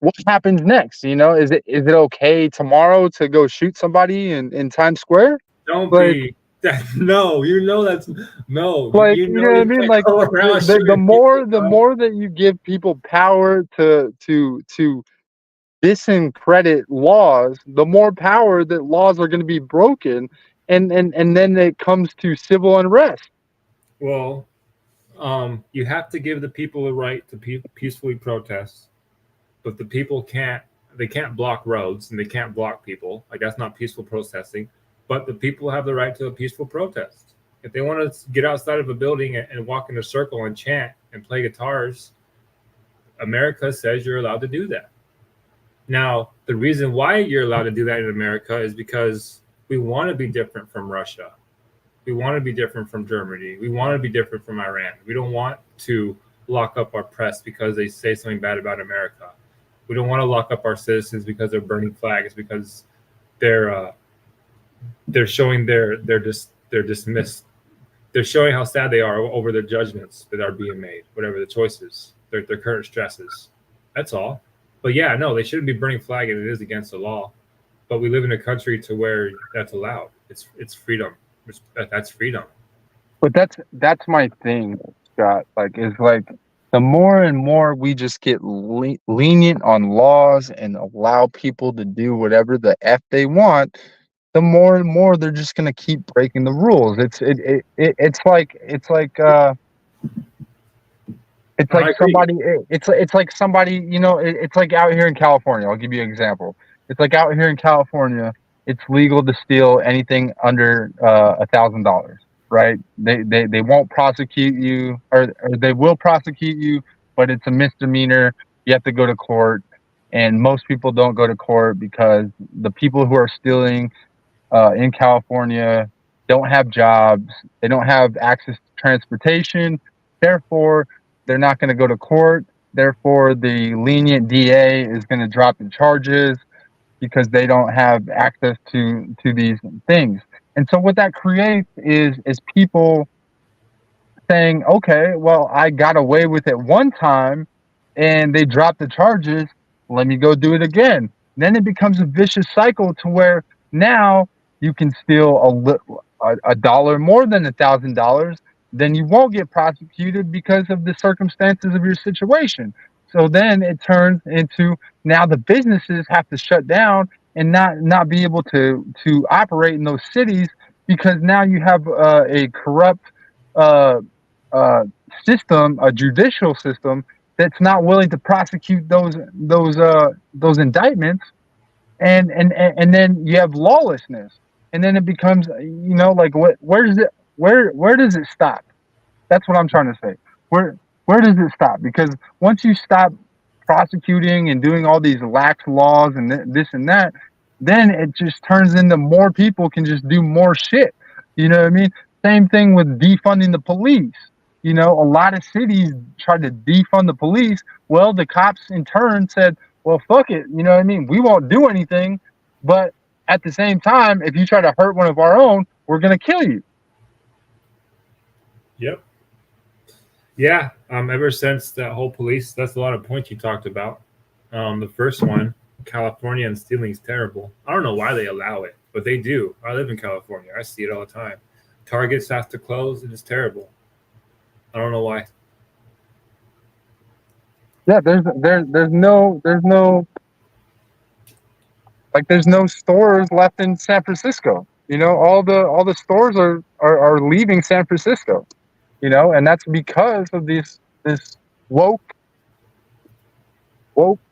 what happens next? Is it okay tomorrow to go shoot somebody in Times Square? Don't Like be that. No, you know that's no. like You you know know what I you mean? can't Like go around the shooting people, more the bro. more that you give people power to discredit laws, the more power that laws are going to be broken, and then it comes to civil unrest. Well, you have to give the people the right to peacefully protest, but the people can't. They can't block roads and they can't block people. Like that's not peaceful protesting. But the people have the right to a peaceful protest. If they want to get outside of a building and walk in a circle and chant and play guitars, America says you're allowed to do that. Now, the reason why you're allowed to do that in America is because we want to be different from Russia. We want to be different from Germany. We want to be different from Iran. We don't want to lock up our press because they say something bad about America. We don't want to lock up our citizens because they're burning flags because they're they're showing they're dismissed. They're showing how sad they are over their judgments that are being made, whatever the choices, their current stresses. That's all. But yeah, no, they shouldn't be burning flag, and it is against the law. But we live in a country to where that's allowed. It's freedom. That's freedom. But that's my thing, Scott. Like, is like the more and more we just get lenient on laws and allow people to do whatever the f they want, the more and more they're just gonna keep breaking the rules. It's I like agree. somebody. It's like somebody. It's like out here in California. I'll give you an example. It's like out here in California. It's legal to steal anything under $1,000, right? They won't prosecute you, or they will prosecute you, but it's a misdemeanor. You have to go to court, and most people don't go to court because the people who are stealing in California don't have jobs. They don't have access to transportation. Therefore, they're not going to go to court. Therefore, the lenient DA is going to drop the charges because they don't have access to these things. And so what that creates is people saying, okay, well, I got away with it one time and they dropped the charges. Let me go do it again. Then it becomes a vicious cycle to where now you can steal a dollar more than $1,000. Then you won't get prosecuted because of the circumstances of your situation. So then it turns into now the businesses have to shut down and not be able to operate in those cities because now you have a corrupt uh, uh, system, a judicial system that's not willing to prosecute those indictments, and then you have lawlessness, and then it becomes like where does it stop? That's what I'm trying to say. Where does it stop? Because once you stop prosecuting and doing all these lax laws and this and that, then it just turns into more people can just do more shit. You know what I mean? Same thing with defunding the police. You know, a lot of cities tried to defund the police. Well, the cops in turn said, well, fuck it. You know what I mean? We won't do anything. But at the same time, if you try to hurt one of our own, we're going to kill you. Yep. Yeah. Ever since that whole police, that's a lot of points you talked about. The first one, California and stealing is terrible. I don't know why they allow it, but they do. I live in California. I see it all the time. Targets have to close, and it's terrible. I don't know why. Yeah, there's no like there's no stores left in San Francisco. You know, all the stores are leaving San Francisco. You know, and that's because of this woke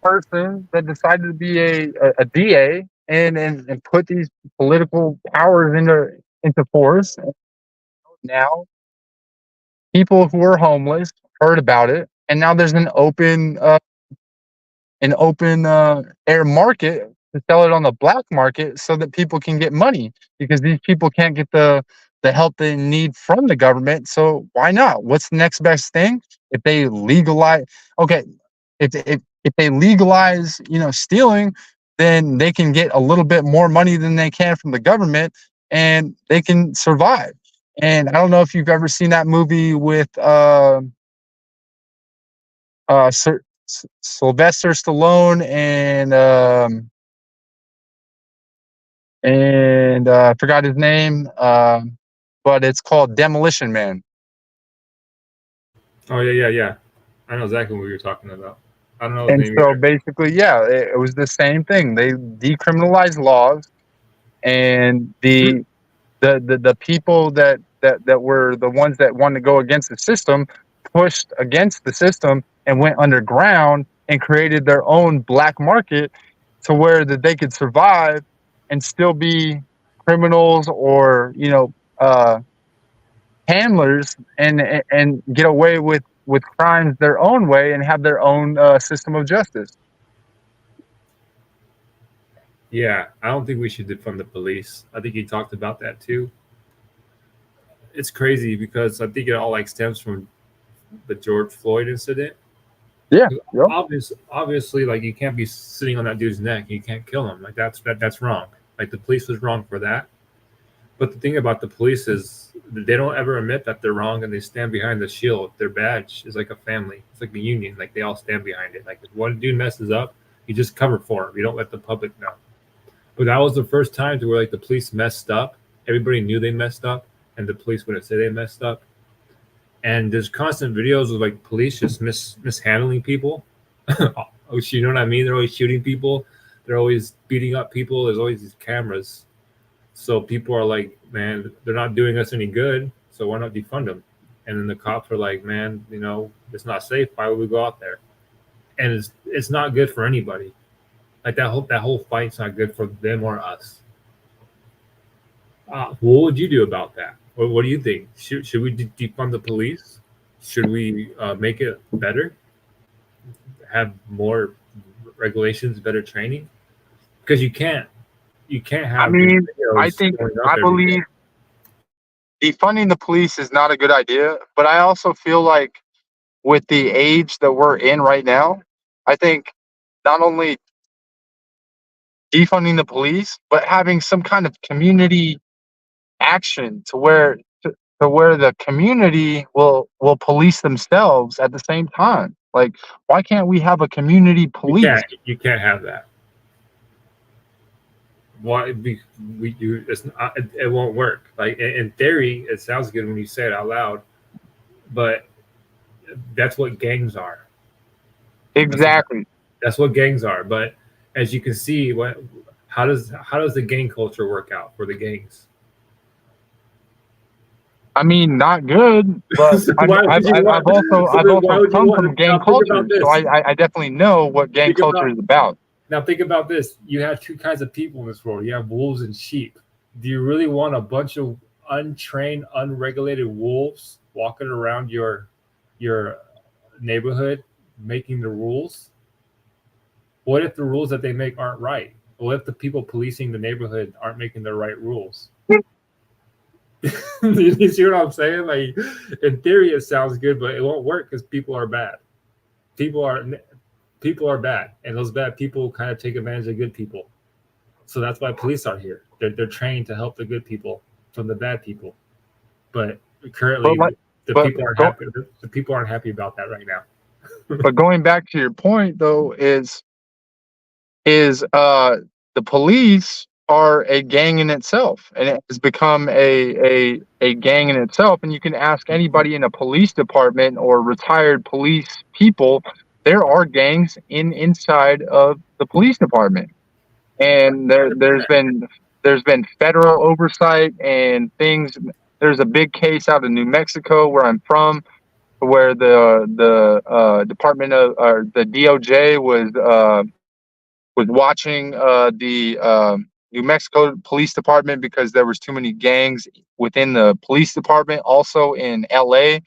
person that decided to be a DA and put these political powers into force. Now people who are homeless heard about it, and now there's an open air market to sell it on the black market so that people can get money, because these people can't get the help they need from the government. So why not? What's the next best thing? If they legalize, okay, if they legalize, you know, stealing, then they can get a little bit more money than they can from the government, and they can survive. And I don't know if you've ever seen that movie with Sylvester Stallone and I forgot his name, but it's called Demolition Man. Oh yeah. I know exactly what you're talking about. I don't know his And name so either. basically, yeah, it was the same thing. They decriminalized laws, and the people that were the ones that wanted to go against the system pushed against the system and went underground and created their own black market to where that they could survive and still be criminals, or, you know, handlers, and get away with crimes their own way and have their own system of justice. Yeah, I don't think we should defund the police. I think he talked about that too. It's crazy because I think it all like stems from the George Floyd incident. Yeah, yep. Obviously, like you can't be sitting on that dude's neck. You can't kill him. Like that's wrong. Like the police was wrong for that. But the thing about the police is they don't ever admit that they're wrong, and they stand behind the shield. Their badge is like a family. It's like the union. Like they all stand behind it. Like if one dude messes up, you just cover for him. You don't let the public know. But that was the first time to where like the police messed up. Everybody knew they messed up, and the police wouldn't say they messed up. And there's constant videos of like police just mishandling people. You know what I mean? They're always shooting people. They're always beating up people. There's always these cameras. So people are like, man, they're not doing us any good. So why not defund them? And then the cops are like, man, you know, it's not safe. Why would we go out there? And it's not good for anybody. Like that whole fight's not good for them or us. What would you do about that? What do you think? Should we defund the police? Should we make it better? Have more regulations, better training? Because you can't have. I mean, I believe defunding the police is not a good idea, but I also feel like with the age that we're in right now, I think not only defunding the police, but having some kind of community action to where the community will police themselves at the same time. Like, why can't we have a community police? You can't have that. Why it won't work. Like in theory, it sounds good when you say it out loud, but that's what gangs are. Exactly. That's what gangs are. But as you can see, how does the gang culture work out for the gangs? I mean, not good, but So I've also come from gang culture, so I definitely know what gang culture is about. Now think about this. You have two kinds of people in this world. You have wolves and sheep. Do you really want a bunch of untrained, unregulated wolves walking around your neighborhood making the rules? What if the rules that they make aren't right? What if the people policing the neighborhood aren't making the right rules? You see what I'm saying? Like, in theory, it sounds good, but it won't work because people are bad. People are people are bad, and those bad people kind of take advantage of good people. So that's why police are here. They're trained to help the good people from the bad people. But But currently, like, the but people aren't go, happy. The people aren't happy about that right now. but going back to your point though, is the police are a gang in itself, and it has become a gang in itself. And you can ask anybody in a police department or retired police people, there are gangs inside of the police department, and there's been federal oversight and things. There's a big case out of New Mexico where I'm from, where the Department of, or the DOJ was watching the New Mexico Police Department because there was too many gangs within the police department. Also in LA,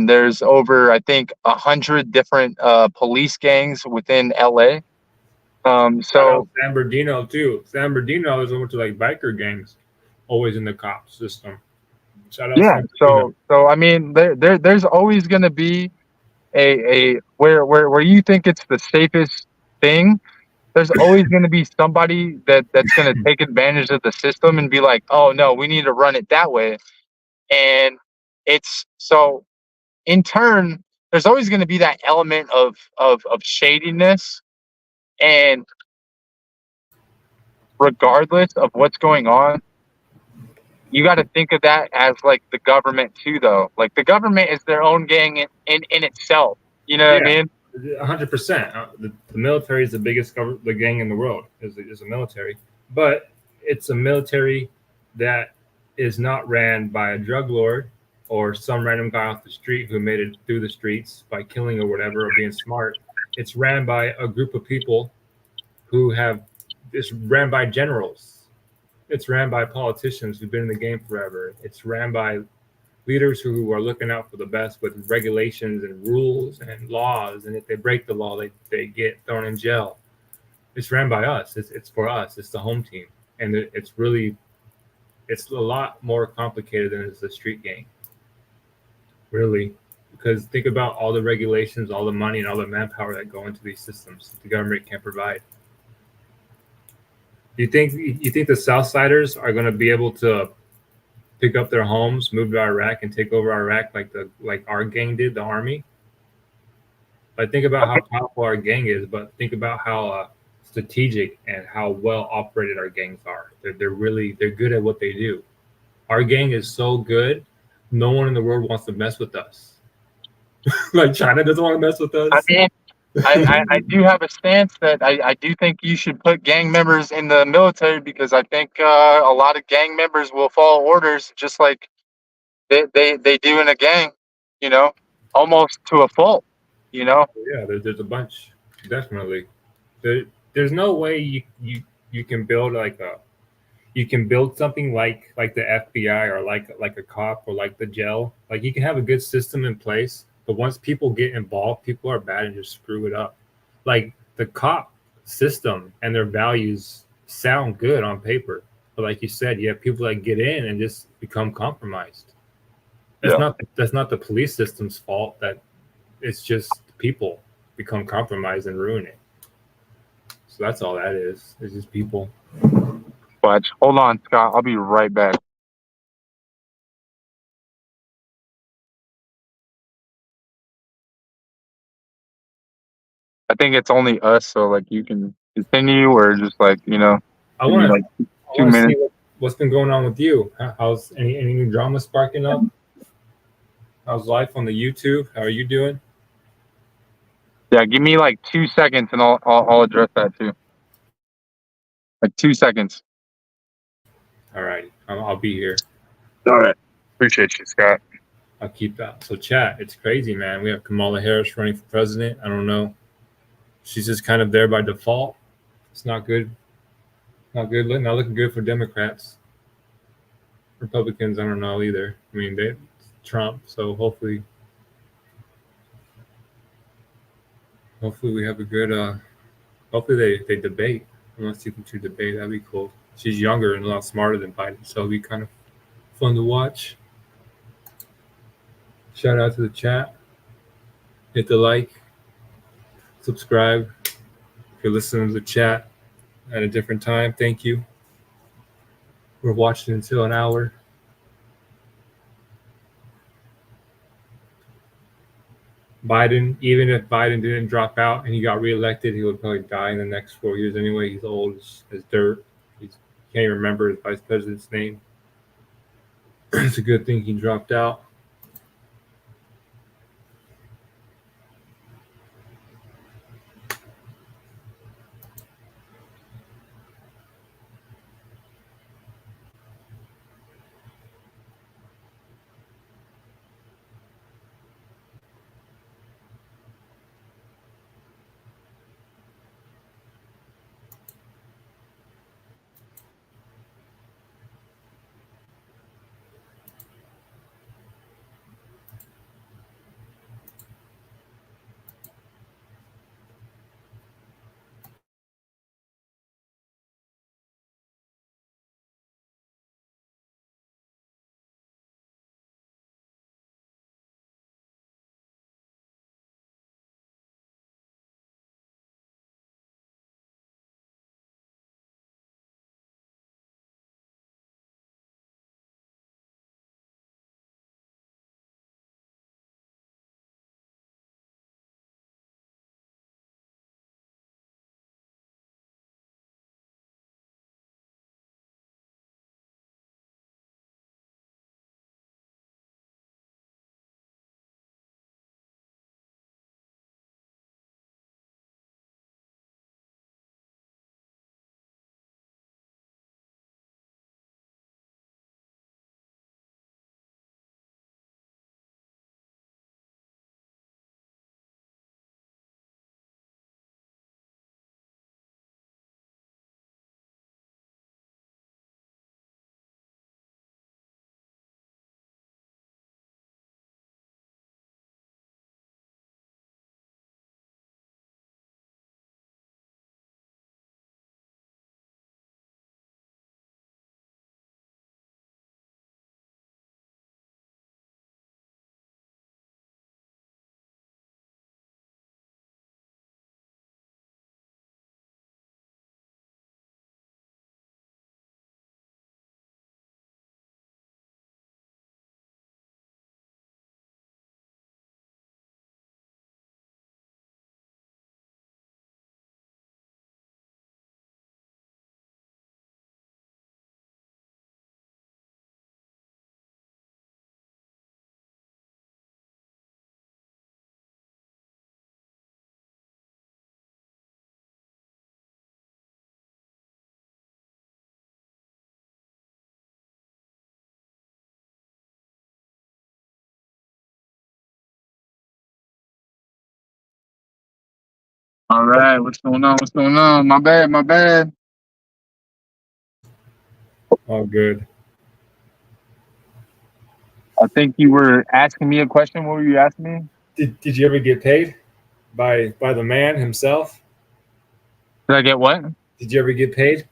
there's over, I think, 100 different police gangs within LA. Shout out So San Bernardino too. San Bernardino is over to like biker gangs, always in the cop system. Shout out yeah, San Bernardino. so I mean, there's always going to be a where you think it's the safest thing. There's always going to be somebody that's going to take advantage of the system and be like, oh no, we need to run it that way. And it's so, in turn, there's always going to be that element of shadiness. And regardless of what's going on, you got to think of that as like the government too, though. Like the government is their own gang in itself. You know what I Yeah, mean? 100%. The military is the biggest the gang in the world is the military, but it's a military that is not ran by a drug lord or some random guy off the street who made it through the streets by killing or whatever or being smart. It's ran by a group of people who have. It's ran by generals. It's ran by politicians who've been in the game forever. It's ran by leaders who are looking out for the best with regulations and rules and laws. And if they break the law, they get thrown in jail. It's ran by us. It's for us. It's the home team. And it's a lot more complicated than it's a street gang. Really. Because think about all the regulations, all the money, and all the manpower that go into these systems the government can't provide. You think the Southsiders are going to be able to pick up their homes, move to Iraq, and take over Iraq like our gang did, the army? Like, think about how powerful our gang is, but think about how strategic and how well operated our gangs are. They're good at what they do. Our gang is so good, no one in the world wants to mess with us. Like China doesn't want to mess with I us. mean, I do have a stance that I do think you should put gang members in the military, because I think a lot of gang members will follow orders just like they do in a gang, you know, almost to a fault, you know. Yeah, there's a bunch, definitely. There's no way you can build you can build something like the FBI or like a cop or like the jail. Like, you can have a good system in place, but once people get involved, people are bad and just screw it up. Like, the cop system and their values sound good on paper, but like you said, you have people that get in and just become compromised. Yeah. That's not the police system's fault. It's just people become compromised and ruin it. So that's all that is. It's just people. But hold on, Scott. I'll be right back. I think it's only us, so like you can continue, or just like, you know, I give me want like to 2 minutes. see what's been going on with you. How's any new drama sparking up? How's life on the YouTube? How are you doing? Yeah, give me like 2 seconds, and I'll address that too. Like 2 seconds. All right, I'll be here. All right. Appreciate you, Scott. I'll keep that. So, chat, it's crazy, man. We have Kamala Harris running for president. I don't know. She's just kind of there by default. It's not good. Not good. Not looking good for Democrats. Republicans, I don't know either. I mean, Trump. So hopefully we have a good. Hopefully they debate. I want to see them two debate. That'd be cool. She's younger and a lot smarter than Biden, so it'll be kind of fun to watch. Shout out to the chat. Hit the like, subscribe. If you're listening to the chat at a different time, thank you. We're watching until an hour. Biden, even if Biden didn't drop out and he got reelected, he would probably die in the next 4 years anyway. He's old as dirt. He can't even remember his vice president's name. It's a good thing he dropped out. All right, what's going on? What's going on? My bad, my bad. All good. I think you were asking me a question. What were you asking me? Did you ever get paid by the man himself? Did I get what? Did you ever get paid?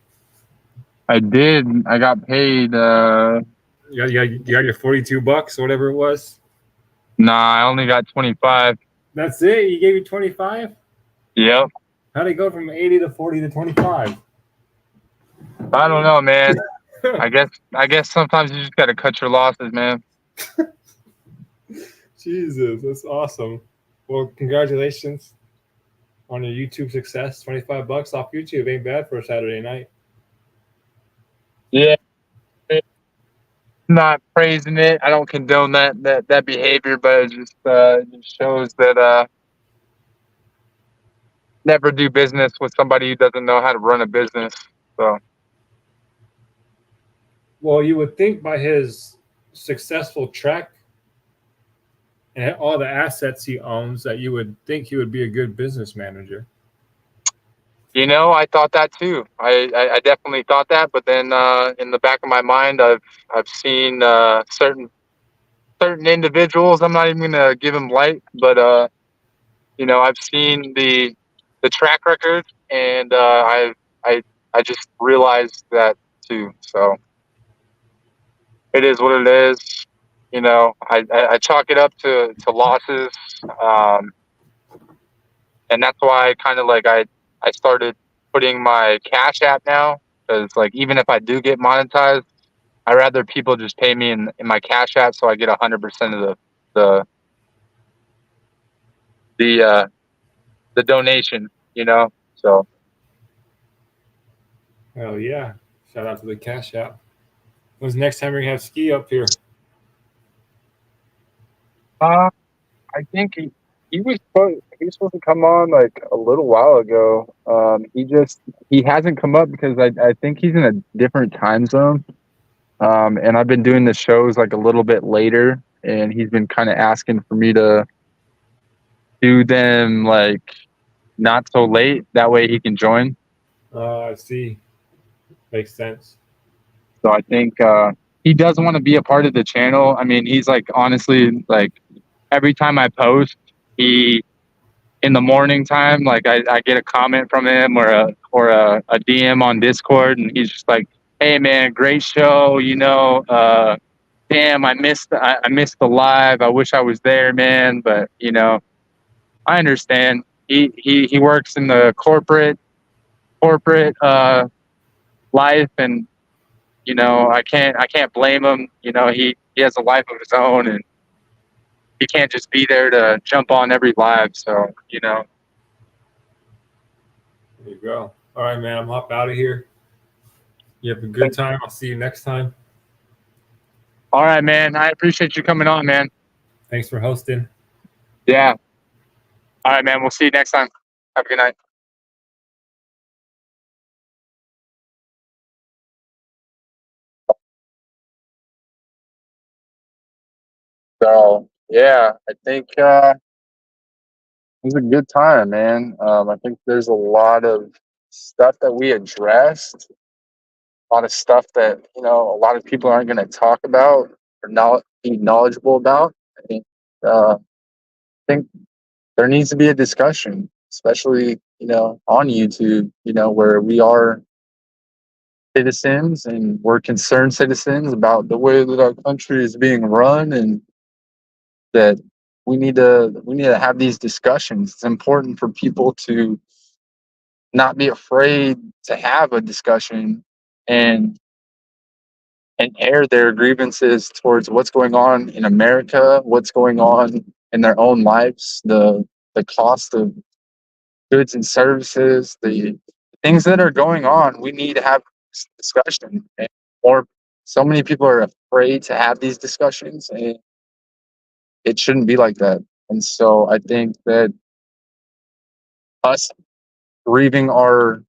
I did. I got paid. You got your $42 or whatever it was. Nah, I only got 25. That's it. You gave you 25. Yep. How'd it go from 80 to 40 to 25? I don't know, man. I guess sometimes you just gotta cut your losses, man. Jesus, that's awesome. Well, congratulations on your YouTube success. $25 off YouTube ain't bad for a Saturday night. Yeah. Not praising it. I don't condone that behavior, but it just shows that never do business with somebody who doesn't know how to run a business. So Well, you would think by his successful track and all the assets he owns that you would think he would be a good business manager. I thought that too. I definitely thought that, but then in the back of my mind, I've seen certain certain individuals. I'm not even gonna give them light, but I've seen the track record, and I I just realized that too. So it is what it is. I chalk it up to losses, um, and that's why kind of like I started putting my Cash App now, because like even if I do get monetized, I rather people just pay me in my Cash App so I get 100% of the the uh, the donation. So Oh yeah. Shout out to the Cash App. When's the next time we're gonna have Ski up here? uh, I think he was supposed to come on like a little while ago. He hasn't come up because I think he's in a different time zone. And I've been doing the shows like a little bit later, and he's been kind of asking for me to do them like not so late. That way he can join. I see. Makes sense. So I think he does want to be a part of the channel. I mean, he's like honestly like every time I post, he in the morning time, like I get a comment from him or a DM on Discord, and he's just like, "Hey man, great show. Damn, I missed the live. I wish I was there, man. But I understand. He works in the corporate life, and I can't blame him. He has a life of his own, and he can't just be there to jump on every live. So There you go. All right, man. I'm hop out of here. You have a good time. I'll see you next time. all right, man. I appreciate you coming on, man. Thanks for hosting. Yeah. All right, man. We'll see you next time. Have a good night. So yeah, I think it was a good time, man. I think there's a lot of stuff that we addressed, a lot of stuff that a lot of people aren't going to talk about or not be knowledgeable about. I think I think there needs to be a discussion, especially on YouTube, where we are citizens and we're concerned citizens about the way that our country is being run, and that we need to have these discussions. It's important for people to not be afraid to have a discussion and air their grievances towards what's going on in America, what's going on in their own lives, the cost of goods and services, the things that are going on. We need to have this discussion, and more. So many people are afraid to have these discussions, and it shouldn't be like that. And so I think that us grieving our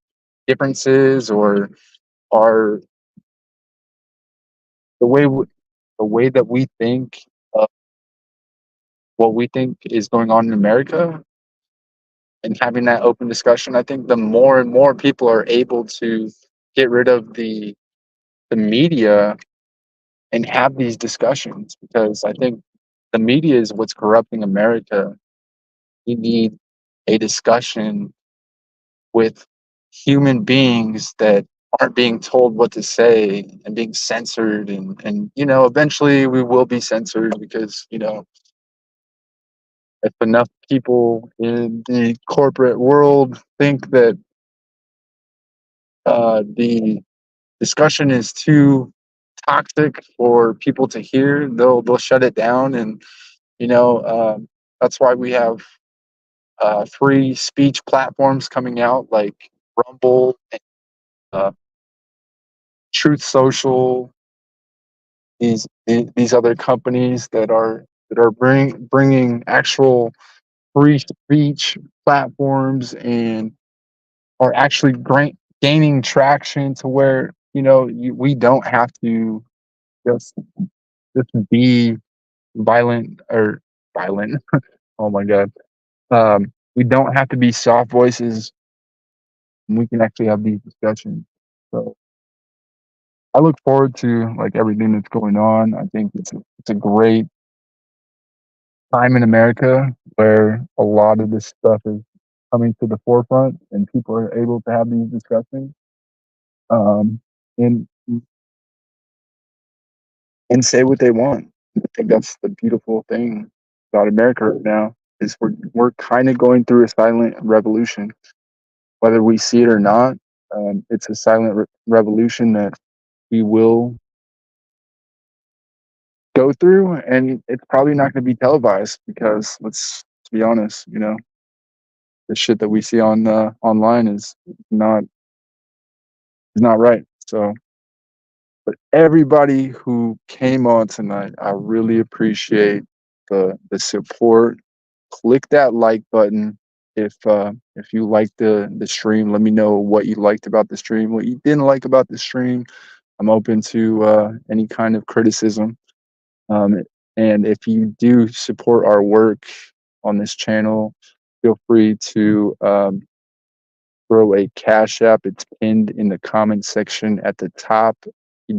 differences or our the way w- the way that we think what we think is going on in America, and having that open discussion, I think the more and more people are able to get rid of the media and have these discussions, because I think the media is what's corrupting America. We need a discussion with human beings that aren't being told what to say and being censored, and eventually we will be censored, because if enough people in the corporate world think that the discussion is too toxic for people to hear, they'll shut it down. And that's why we have free speech platforms coming out like Rumble and uh, Truth Social. These other companies that are bringing actual free speech platforms, and are actually gaining traction to where we don't have to just be violent. Oh my god. We don't have to be soft voices. We can actually have these discussions. So I look forward to like everything that's going on. I think it's a great time in America where a lot of this stuff is coming to the forefront and people are able to have these discussions. Um, and and say what they want. I think that's the beautiful thing about America right now is we're kind of going through a silent revolution, whether we see it or not. It's a silent revolution that we will go through, and it's probably not going to be televised because let's be honest, the shit that we see on online not is not right. So, but everybody who came on tonight, I really appreciate the support. Click that like button if you liked the stream. Let me know what you liked about the stream, what you didn't like about the stream. I'm open to any kind of criticism. Um, and if you do support our work on this channel, feel free to throw a cash app. It's pinned in the comment section at the top. You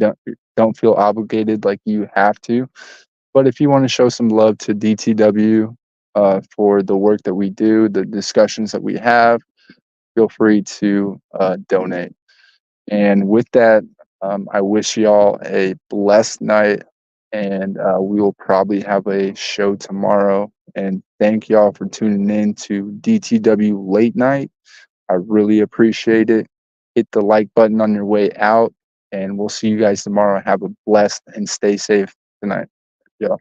don't feel obligated like you have to, but if you want to show some love to DTW for the work that we do, the discussions that we have, feel free to donate. And with that, I wish y'all a blessed night, and we will probably have a show tomorrow. And thank y'all for tuning in to DTW Late Night. I really appreciate it. Hit the like button on your way out, and we'll see you guys tomorrow. Have a blessed and stay safe tonight. Yeah.